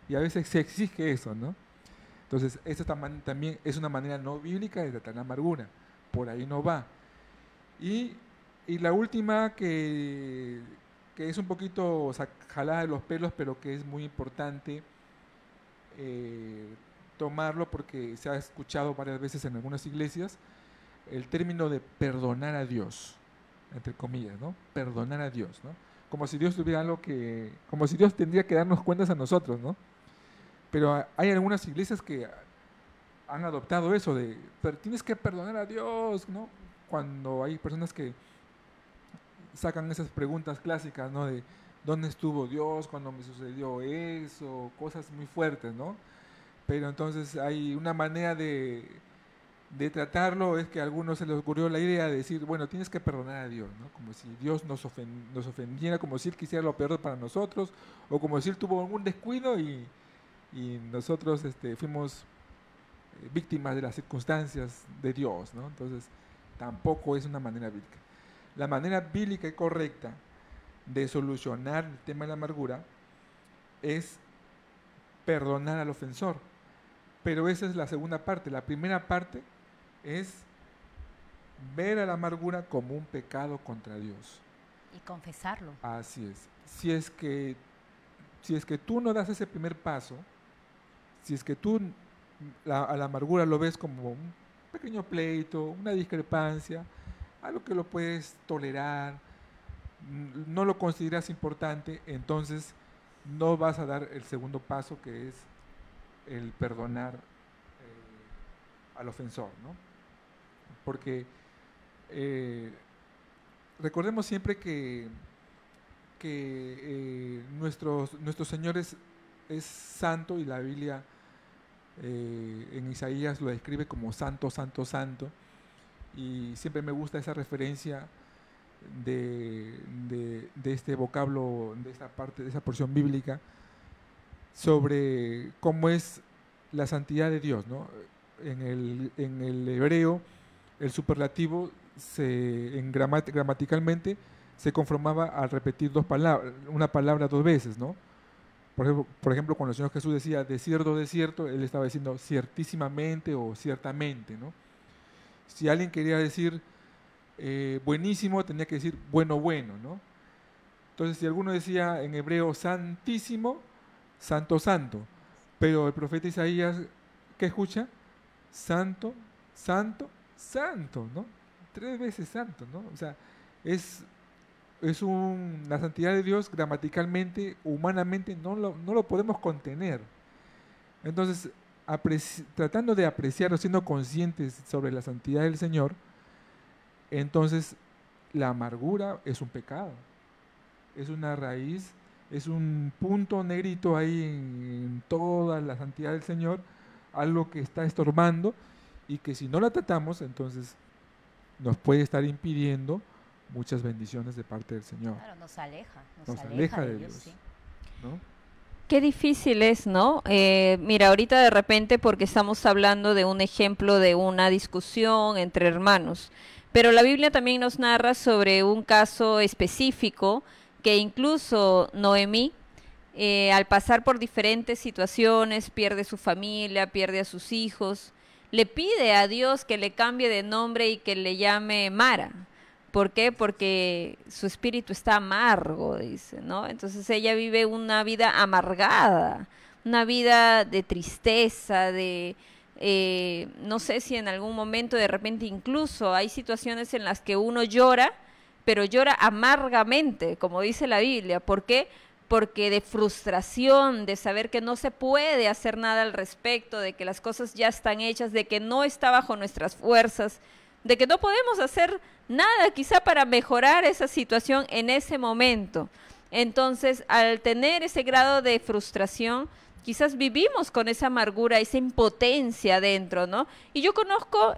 Y a veces se exige eso, ¿no? Entonces, eso también es una manera no bíblica de tratar la amargura, por ahí no va. Y la última que es un poquito jalada de los pelos, pero que es muy importante tomarlo porque se ha escuchado varias veces en algunas iglesias, el término de perdonar a Dios, entre comillas, ¿no? Perdonar a Dios, ¿no? Como si Dios tuviera algo como si Dios tendría que darnos cuentas a nosotros, ¿no? Pero hay algunas iglesias que han adoptado eso pero tienes que perdonar a Dios, ¿no? Cuando hay personas que sacan esas preguntas clásicas, ¿no? De ¿dónde estuvo Dios cuando me sucedió eso? Cosas muy fuertes, ¿no? Pero entonces hay una manera de tratarlo, es que a algunos se les ocurrió la idea de decir, bueno, tienes que perdonar a Dios, ¿no? Como si Dios nos ofendiera, como si Él quisiera lo peor para nosotros, o como si Él tuvo algún descuido y nosotros fuimos víctimas de las circunstancias de Dios, ¿no? Entonces, tampoco es una manera bíblica. La manera bíblica y correcta de solucionar el tema de la amargura es perdonar al ofensor. Pero esa es la segunda parte. La primera parte es ver a la amargura como un pecado contra Dios. Y confesarlo. Así es. Si es que tú no das ese primer paso, si es que tú a la amargura lo ves como un pequeño pleito, una discrepancia, algo que lo puedes tolerar, no lo consideras importante, entonces no vas a dar el segundo paso, que es el perdonar al ofensor, ¿no? Porque recordemos siempre que nuestro Señor es santo, y la Biblia en Isaías lo describe como santo, santo, santo, y siempre me gusta esa referencia de este vocablo, de esta parte, de esa porción bíblica, sobre cómo es la santidad de Dios, ¿no? En el hebreo, el superlativo gramaticalmente se conformaba al repetir una palabra dos veces, ¿no? Por ejemplo, cuando el Señor Jesús decía de cierto, Él estaba diciendo ciertísimamente o ciertamente, ¿no? Si alguien quería decir buenísimo, tenía que decir bueno, ¿no? Entonces, si alguno decía en hebreo santísimo, santo, santo, pero el profeta Isaías, ¿qué escucha? Santo, santo, santo, ¿no? 3 veces santo, ¿no? O sea, la santidad de Dios gramaticalmente, humanamente, no lo podemos contener. Entonces, tratando de apreciar o siendo conscientes sobre la santidad del Señor, entonces la amargura es un pecado, es una raíz, es un punto negrito ahí en toda la santidad del Señor, algo que está estorbando y que si no la tratamos, entonces nos puede estar impidiendo muchas bendiciones de parte del Señor. Claro, nos aleja de Dios, sí. ¿no? Qué difícil es, ¿no? Mira, ahorita de repente, porque estamos hablando de un ejemplo de una discusión entre hermanos, pero la Biblia también nos narra sobre un caso específico que incluso Noemí, al pasar por diferentes situaciones, pierde su familia, pierde a sus hijos, le pide a Dios que le cambie de nombre y que le llame Mara. ¿Por qué? Porque su espíritu está amargo, dice, ¿no? Entonces ella vive una vida amargada, una vida de tristeza, no sé si en algún momento de repente incluso hay situaciones en las que uno llora, pero llora amargamente, como dice la Biblia. ¿Por qué? Porque de frustración, de saber que no se puede hacer nada al respecto, de que las cosas ya están hechas, de que no está bajo nuestras fuerzas, de que no podemos hacer nada quizá para mejorar esa situación en ese momento. Entonces, al tener ese grado de frustración, quizás vivimos con esa amargura, esa impotencia dentro, ¿no? Y yo conozco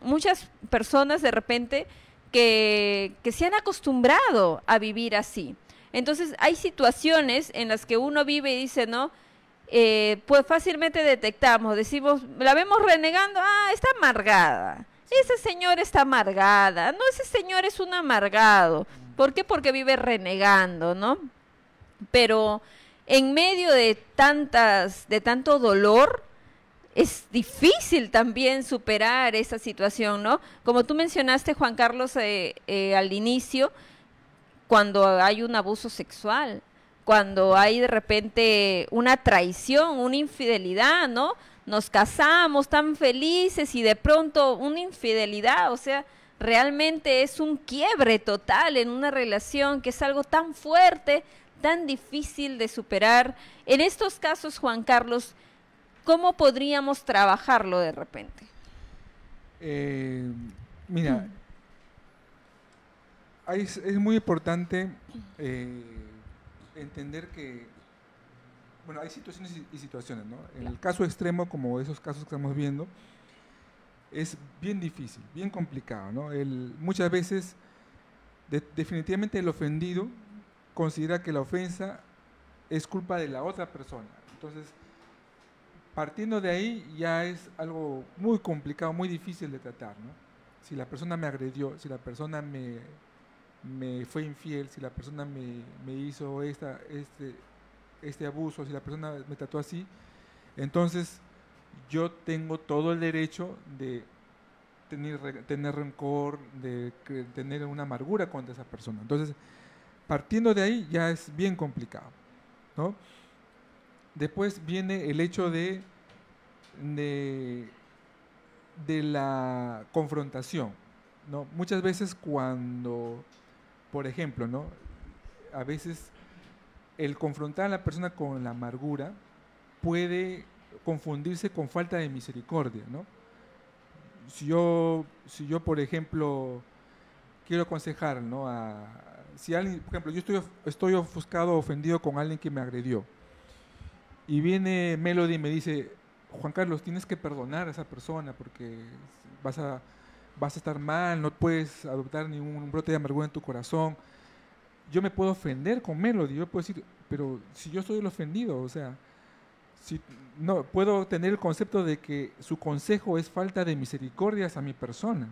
muchas personas de repente que se han acostumbrado a vivir así. Entonces, hay situaciones en las que uno vive y dice, ¿no? Pues fácilmente detectamos, decimos, la vemos renegando, está amargada. Ese señor está amargada, no, ese señor es un amargado. ¿Por qué? Porque vive renegando, ¿no? Pero en medio de tanto dolor, es difícil también superar esa situación, ¿no? Como tú mencionaste, Juan Carlos, al inicio, cuando hay un abuso sexual, cuando hay de repente una traición, una infidelidad, ¿no? Nos casamos tan felices y de pronto una infidelidad, o sea, realmente es un quiebre total en una relación que es algo tan fuerte, tan difícil de superar. En estos casos, Juan Carlos, ¿cómo podríamos trabajarlo de repente? Mira, es muy importante entender que, bueno, hay situaciones y situaciones, ¿no? En el caso extremo, como esos casos que estamos viendo, es bien difícil, bien complicado, ¿no? Muchas veces, definitivamente el ofendido considera que la ofensa es culpa de la otra persona. Entonces, partiendo de ahí ya es algo muy complicado, muy difícil de tratar, ¿no? Si la persona me agredió, si la persona me fue infiel, si la persona me hizo este abuso, si la persona me trató así, entonces yo tengo todo el derecho de tener rencor, de tener una amargura contra esa persona. Entonces, partiendo de ahí ya es bien complicado, ¿no? Después viene el hecho de la confrontación, ¿no? Muchas veces cuando, por ejemplo, ¿no? A veces el confrontar a la persona con la amargura puede confundirse con falta de misericordia, ¿no? Si yo por ejemplo, quiero aconsejar, ¿no? Si alguien, por ejemplo, yo estoy ofuscado, ofendido con alguien que me agredió, y viene Melody y me dice, Juan Carlos, tienes que perdonar a esa persona porque vas a estar mal, no puedes adoptar ningún brote de amargura en tu corazón. Yo me puedo ofender con Melody, yo puedo decir, pero si yo soy el ofendido, o sea, no puedo tener el concepto de que su consejo es falta de misericordia hacia mi persona,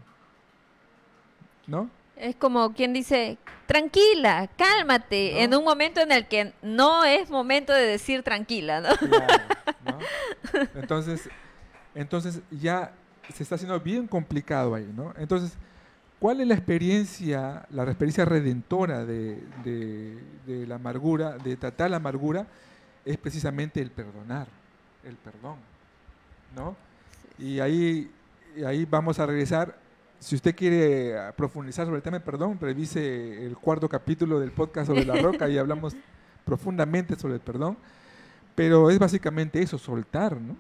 ¿no? Es como quien dice, tranquila, cálmate, ¿no? En un momento en el que no es momento de decir tranquila, ¿no? Claro, ¿no? Entonces ya se está haciendo bien complicado ahí, ¿no? Entonces, ¿cuál es la experiencia redentora de la amargura, de tratar la amargura? Es precisamente el perdonar, el perdón, ¿no? Y ahí vamos a regresar. Si usted quiere profundizar sobre el tema de perdón, revise el 4º capítulo del podcast sobre la roca y hablamos profundamente sobre el perdón. Pero es básicamente eso, soltar, ¿no?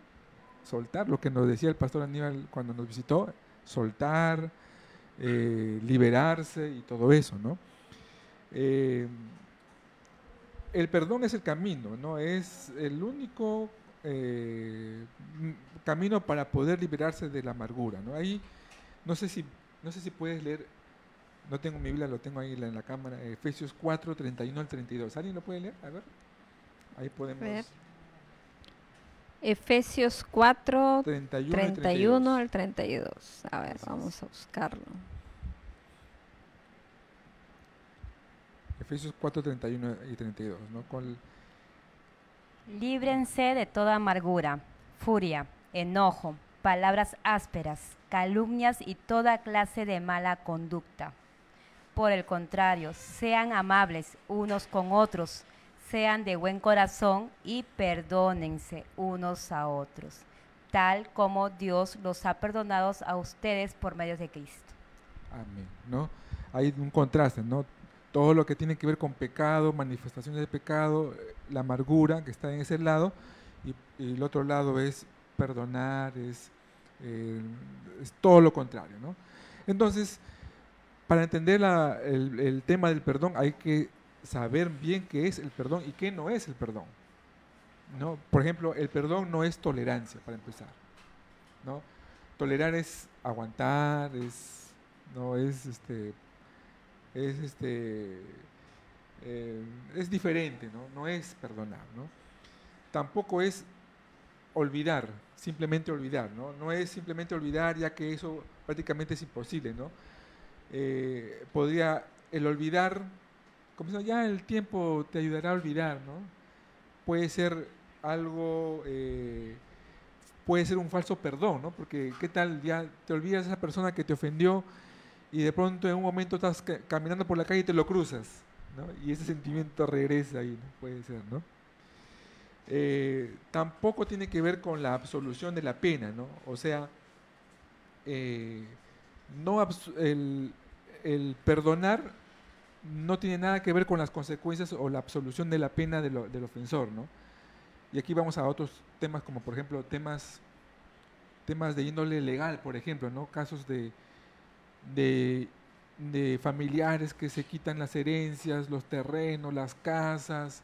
Soltar, lo que nos decía el pastor Aníbal cuando nos visitó, soltar, liberarse y todo eso, ¿no? El perdón es el camino, ¿no? Es el único camino para poder liberarse de la amargura, ¿no? Ahí, no sé si puedes leer, no tengo mi Biblia, lo tengo ahí en la cámara, Efesios 4, 31 al 32. ¿Alguien lo puede leer? A ver, ahí podemos... ver. Efesios 4, 31 al 32. A ver, vamos a buscarlo. Efesios 4, 31 y 32, ¿no? Líbrense de toda amargura, furia, enojo, palabras ásperas, calumnias y toda clase de mala conducta. Por el contrario, sean amables unos con otros, sean de buen corazón y perdónense unos a otros, tal como Dios los ha perdonado a ustedes por medio de Cristo. Amén, ¿no? Hay un contraste, ¿no? Todo lo que tiene que ver con pecado, manifestaciones de pecado, la amargura que está en ese lado, y el otro lado es perdonar, es todo lo contrario, ¿no? Entonces, para entender el tema del perdón hay que saber bien qué es el perdón y qué no es el perdón, ¿no? Por ejemplo, el perdón no es tolerancia, para empezar, ¿no? Tolerar es aguantar, es diferente, ¿no? No es perdonar, ¿no? Tampoco es olvidar, simplemente olvidar, ¿no? No es simplemente olvidar, ya que eso prácticamente es imposible, ¿no? El olvidar, como ya el tiempo te ayudará a olvidar, ¿no? Puede ser algo, puede ser un falso perdón, ¿no? Porque qué tal, ya te olvidas de esa persona que te ofendió y de pronto en un momento estás caminando por la calle y te lo cruzas, ¿no? Y ese sentimiento regresa ahí, ¿no? Puede ser, ¿no? Tampoco tiene que ver con la absolución de la pena, ¿no? O sea, el perdonar no tiene nada que ver con las consecuencias o la absolución de la pena del ofensor, ¿no? Y aquí vamos a otros temas como, por ejemplo, temas de índole legal, por ejemplo, ¿no? Casos de familiares que se quitan las herencias, los terrenos, las casas,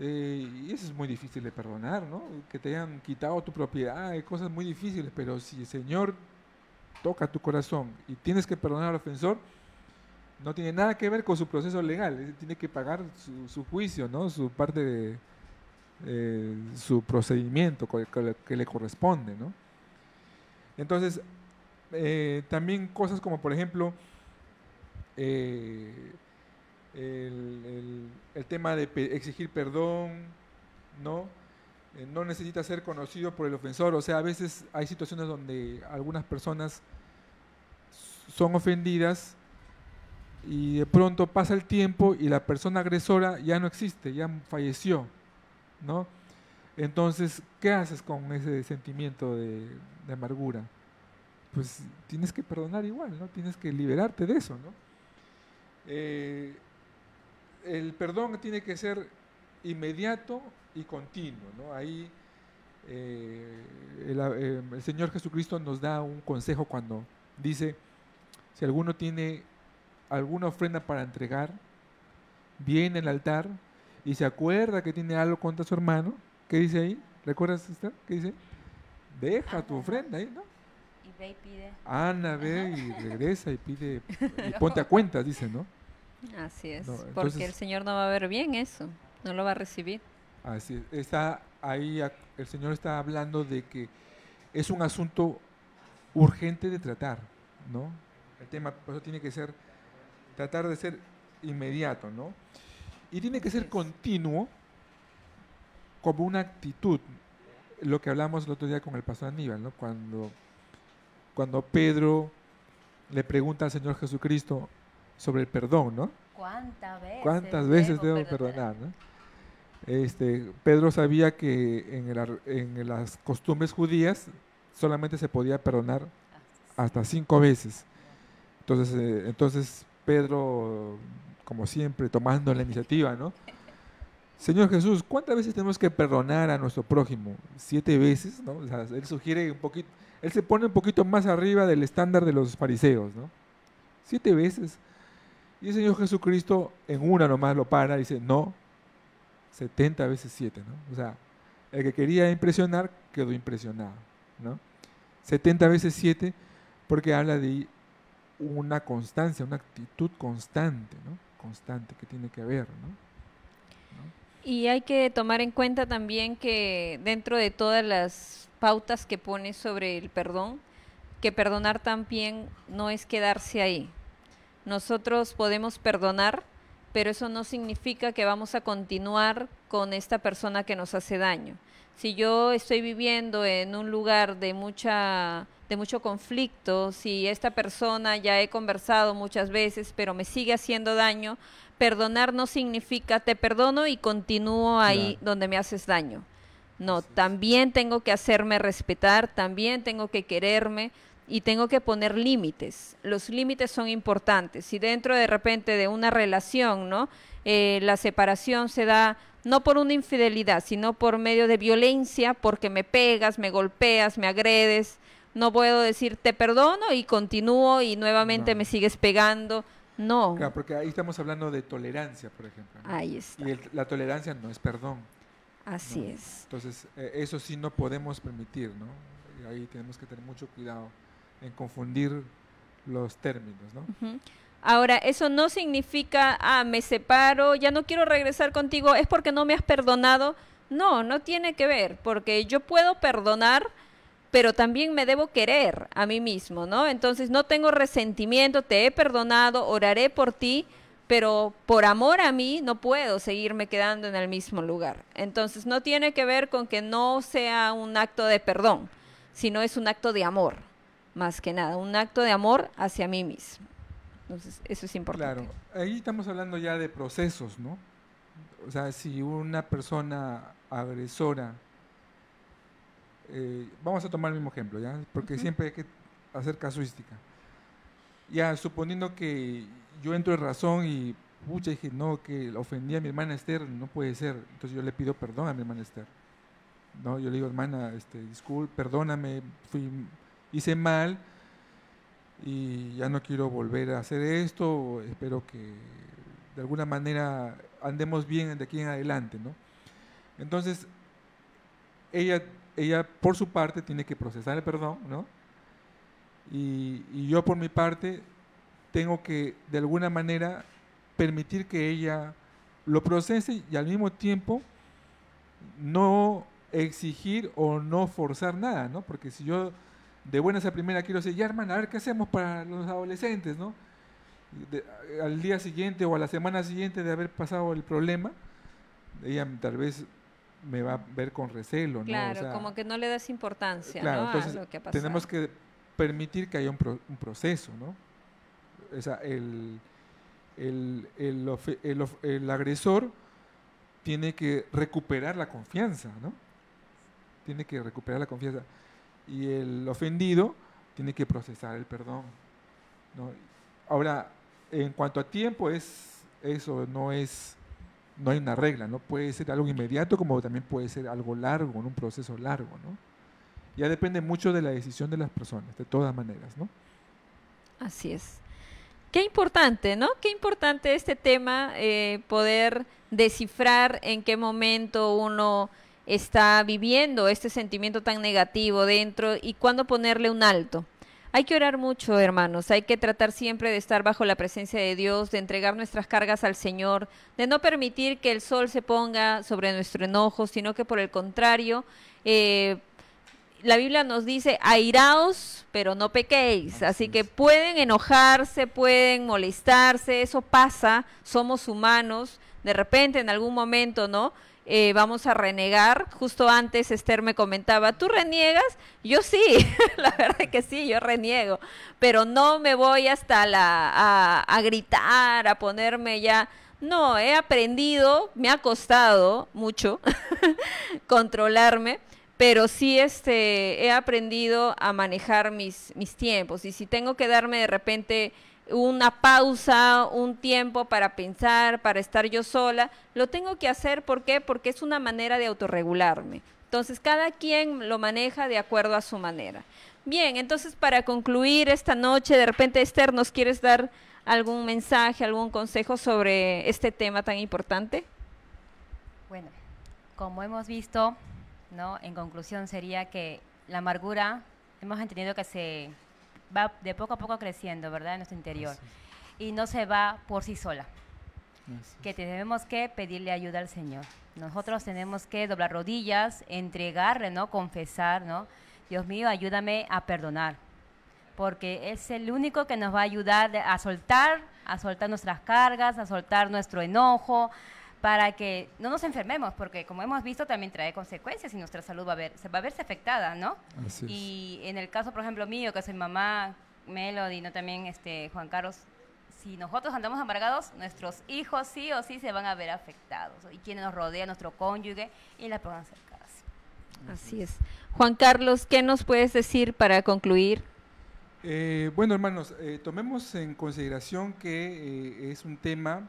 y eso es muy difícil de perdonar, ¿no? Que te hayan quitado tu propiedad, hay cosas muy difíciles, pero si el Señor toca tu corazón y tienes que perdonar al ofensor, no tiene nada que ver con su proceso legal, él tiene que pagar su juicio, ¿no? Su parte de su procedimiento que le corresponde, ¿no? Entonces, también cosas como, por ejemplo, el tema de exigir perdón, ¿no? No necesita ser conocido por el ofensor, o sea, a veces hay situaciones donde algunas personas son ofendidas y de pronto pasa el tiempo y la persona agresora ya no existe, ya falleció, ¿no? Entonces, ¿qué haces con ese sentimiento de amargura? Pues tienes que perdonar igual, ¿no? Tienes que liberarte de eso, ¿no? El perdón tiene que ser inmediato y continuo, ¿no? Ahí el Señor Jesucristo nos da un consejo cuando dice, si alguno tiene alguna ofrenda para entregar, viene al altar y se acuerda que tiene algo contra su hermano, ¿qué dice ahí? ¿Recuerdas usted? ¿Qué dice? Deja tu ofrenda ahí, ¿no? Y ve y pide. Anda, ve y regresa y pide, y ponte a cuentas, dice, ¿no? Así es, No, entonces, porque el Señor no va a ver bien eso, no lo va a recibir. Así está ahí, el Señor está hablando de que es un asunto urgente de tratar, ¿no? El tema, por eso tiene que ser, tratar de ser inmediato, ¿no? Y tiene que ser continuo, como una actitud, lo que hablamos el otro día con el pastor Aníbal, ¿no? Cuando Pedro le pregunta al Señor Jesucristo sobre el perdón, ¿no? ¿Cuántas veces debo perdonar, ¿no? Pedro sabía que en las costumbres judías solamente se podía perdonar hasta 5 veces. Entonces Pedro, como siempre, tomando la iniciativa, ¿no? Señor Jesús, ¿cuántas veces tenemos que perdonar a nuestro prójimo? 7 veces, ¿no? O sea, él sugiere un poquito, él se pone un poquito más arriba del estándar de los fariseos, ¿no? 7 veces. Y el Señor Jesucristo en una nomás lo para y dice, no, 70 veces 7, ¿no? O sea, el que quería impresionar quedó impresionado, ¿no? 70 veces 7 porque habla de una constancia, una actitud constante, ¿no? Constante que tiene que haber, ¿no? Y hay que tomar en cuenta también que dentro de todas las pautas que pone sobre el perdón, que perdonar también no es quedarse ahí. Nosotros podemos perdonar, pero eso no significa que vamos a continuar con esta persona que nos hace daño. Si yo estoy viviendo en un lugar de mucho conflicto, si esta persona ya he conversado muchas veces, pero me sigue haciendo daño, perdonar no significa te perdono y continúo ahí donde me haces daño. No, también tengo que hacerme respetar, también tengo que quererme y tengo que poner límites. Los límites son importantes. Si dentro de repente de una relación, ¿no? La separación se da no por una infidelidad, sino por medio de violencia, porque me pegas, me golpeas, me agredes. No puedo decir te perdono y continúo y nuevamente me sigues pegando. No. Claro, porque ahí estamos hablando de tolerancia, por ejemplo, ¿no? Ahí está. Y la tolerancia no es perdón. Así ¿no? es. Entonces, eso sí no podemos permitir, ¿no? Y ahí tenemos que tener mucho cuidado en confundir los términos, ¿no? Ahora, eso no significa, me separo, ya no quiero regresar contigo, es porque no me has perdonado. No, no tiene que ver, porque yo puedo perdonar, pero también me debo querer a mí mismo, ¿no? Entonces no tengo resentimiento, te he perdonado, oraré por ti, pero por amor a mí no puedo seguirme quedando en el mismo lugar. Entonces no tiene que ver con que no sea un acto de perdón, sino es un acto de amor, más que nada, un acto de amor hacia mí mismo. Entonces eso es importante. Claro, ahí estamos hablando ya de procesos, ¿no? O sea, si una persona agresora, vamos a tomar el mismo ejemplo, ¿ya? Porque siempre hay que hacer casuística. Ya, suponiendo que yo entro en razón y, pucha, dije, no, que ofendí a mi hermana Esther, no puede ser. Entonces yo le pido perdón a mi hermana Esther. No, yo le digo, hermana, disculpe, perdóname, hice mal y ya no quiero volver a hacer esto, espero que de alguna manera andemos bien de aquí en adelante, ¿no? Entonces, ella por su parte tiene que procesar el perdón, ¿no? Y yo por mi parte tengo que de alguna manera permitir que ella lo procese y al mismo tiempo no exigir o no forzar nada, ¿no? Porque si yo de buenas a primera quiero decir, ya hermana, a ver qué hacemos para los adolescentes, ¿no? Al día siguiente o a la semana siguiente de haber pasado el problema, ella tal vez me va a ver con recelo, ¿no? Claro, o sea, como que no le das importancia, claro, ¿no? entonces a lo que ha pasado. tenemos que permitir que haya un proceso, ¿no? O sea, el agresor tiene que recuperar la confianza, ¿no? Tiene que recuperar la confianza. Y el ofendido tiene que procesar el perdón, ¿no? Ahora, en cuanto a tiempo, eso no hay una regla, ¿no? Puede ser algo inmediato como también puede ser algo largo, un proceso largo, ¿no? Ya depende mucho de la decisión de las personas, de todas maneras, ¿no? Así es. Qué importante, ¿no? Qué importante este tema, poder descifrar en qué momento uno está viviendo este sentimiento tan negativo dentro y cuándo ponerle un alto. Hay que orar mucho, hermanos, hay que tratar siempre de estar bajo la presencia de Dios, de entregar nuestras cargas al Señor, de no permitir que el sol se ponga sobre nuestro enojo, sino que por el contrario, la Biblia nos dice, airaos, pero no pequéis. Así que pueden enojarse, pueden molestarse, eso pasa, somos humanos, de repente en algún momento, ¿no? Vamos a renegar. Justo antes Esther me comentaba, ¿tú reniegas? Yo sí, la verdad que sí, yo reniego, pero no me voy hasta a gritar, a ponerme ya. No, he aprendido, me ha costado mucho controlarme, pero sí he aprendido a manejar mis tiempos. Y si tengo que darme de repente una pausa, un tiempo para pensar, para estar yo sola, lo tengo que hacer. ¿Por qué? Porque es una manera de autorregularme. Entonces, cada quien lo maneja de acuerdo a su manera. Bien, entonces para concluir esta noche, de repente, Esther, ¿nos quieres dar algún mensaje, algún consejo sobre este tema tan importante? Bueno, como hemos visto, ¿no? En conclusión sería que la amargura, hemos entendido que se va de poco a poco creciendo, ¿verdad? En nuestro interior. Y no se va por sí sola. Que tenemos que pedirle ayuda al Señor. Nosotros tenemos que doblar rodillas, entregarle, ¿no? Confesar, ¿no? Dios mío, ayúdame a perdonar. Porque es el único que nos va a ayudar a soltar a soltar nuestras cargas, a soltar nuestro enojo, para que no nos enfermemos, porque como hemos visto también trae consecuencias y nuestra salud va a verse afectada, ¿no? Así es. Y en el caso, por ejemplo, mío, que soy mamá, Melody, no también Juan Carlos, si nosotros andamos amargados, nuestros hijos sí o sí se van a ver afectados, y quienes nos rodean, nuestro cónyuge y las personas cercanas. Así es. Juan Carlos, ¿qué nos puedes decir para concluir? Bueno, hermanos, tomemos en consideración que es un tema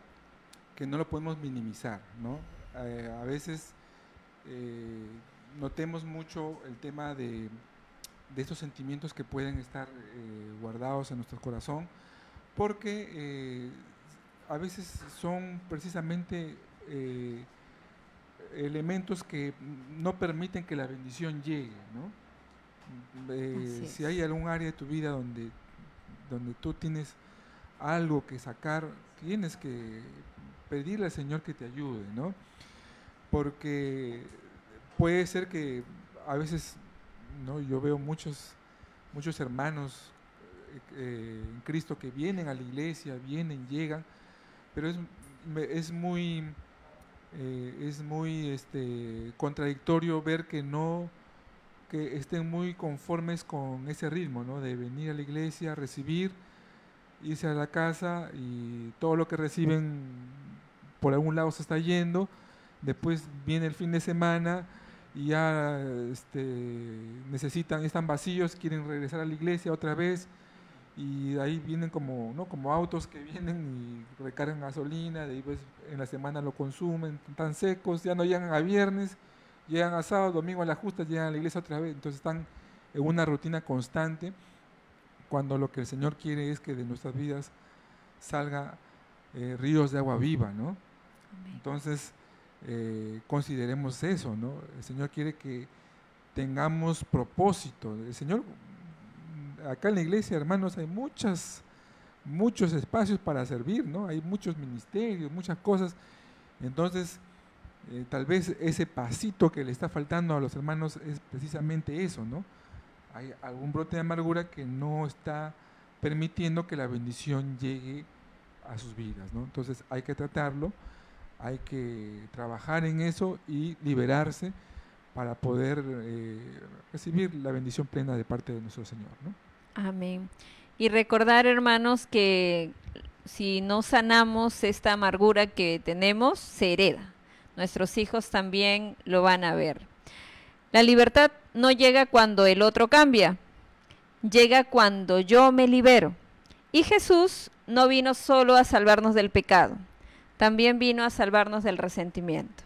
que no lo podemos minimizar, ¿no? A veces notemos mucho el tema de estos sentimientos que pueden estar guardados en nuestro corazón, porque a veces son precisamente elementos que no permiten que la bendición llegue, ¿no? Si hay algún área de tu vida donde tú tienes algo que sacar, tienes que pedirle al Señor que te ayude, ¿no? Porque puede ser que a veces, ¿no? Yo veo muchos hermanos en Cristo que vienen a la iglesia, llegan, pero es muy contradictorio ver que estén muy conformes con ese ritmo, ¿no? De venir a la iglesia, recibir, irse a la casa y todo lo que reciben por algún lado se está yendo. Después viene el fin de semana y ya están vacíos, quieren regresar a la iglesia otra vez, y ahí vienen como autos que vienen y recargan gasolina, de ahí pues en la semana lo consumen, están secos, ya no llegan a viernes, llegan a sábado, domingo a las justas, llegan a la iglesia otra vez. Entonces están en una rutina constante, cuando lo que el Señor quiere es que de nuestras vidas salga ríos de agua viva, ¿no? Amén. Entonces consideremos eso, ¿no? El Señor quiere que tengamos propósito. El Señor, acá en la iglesia, hermanos, hay muchos espacios para servir, ¿no? Hay muchos ministerios, muchas cosas. Entonces tal vez ese pasito que le está faltando a los hermanos es precisamente eso, ¿no? Hay algún brote de amargura que no está permitiendo que la bendición llegue a sus vidas, ¿no? Entonces hay que tratarlo, hay que trabajar en eso y liberarse para poder recibir la bendición plena de parte de nuestro Señor, ¿no? Amén. Y recordar, hermanos, que si no sanamos esta amargura que tenemos, se hereda. Nuestros hijos también lo van a ver. La libertad no llega cuando el otro cambia, llega cuando yo me libero. Y Jesús no vino solo a salvarnos del pecado, también vino a salvarnos del resentimiento.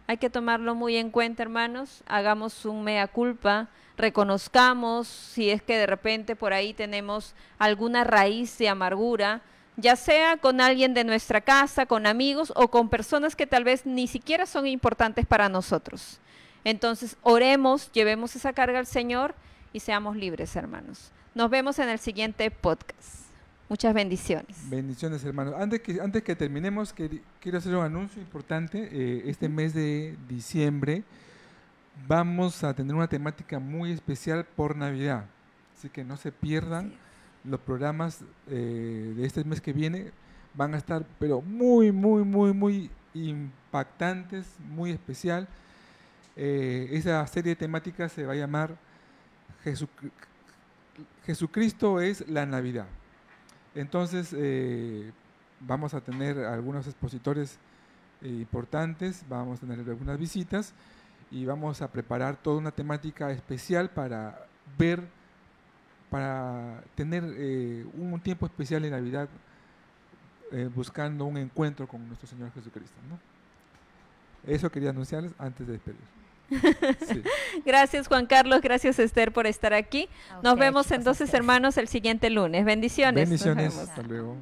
Hay que tomarlo muy en cuenta, hermanos. Hagamos un mea culpa, reconozcamos si es que de repente por ahí tenemos alguna raíz de amargura, ya sea con alguien de nuestra casa, con amigos o con personas que tal vez ni siquiera son importantes para nosotros. Entonces, oremos, llevemos esa carga al Señor y seamos libres, hermanos. Nos vemos en el siguiente podcast. Muchas bendiciones. Bendiciones, hermanos. Antes que terminemos, quiero hacer un anuncio importante. Este mes de diciembre vamos a tener una temática muy especial por Navidad. Así que no se pierdan. Los programas de este mes que viene van a estar pero muy impactantes, muy especial. Esa serie de temáticas se va a llamar Jesucristo es la Navidad. Entonces vamos a tener algunos expositores importantes, vamos a tener algunas visitas y vamos a preparar toda una temática especial para tener un tiempo especial en Navidad, buscando un encuentro con nuestro Señor Jesucristo, ¿no? Eso quería anunciarles antes de despedir. Sí. Gracias, Juan Carlos, gracias, Esther, por estar aquí. Nos vemos entonces, hermanos, el siguiente lunes. Bendiciones. Bendiciones, hasta luego.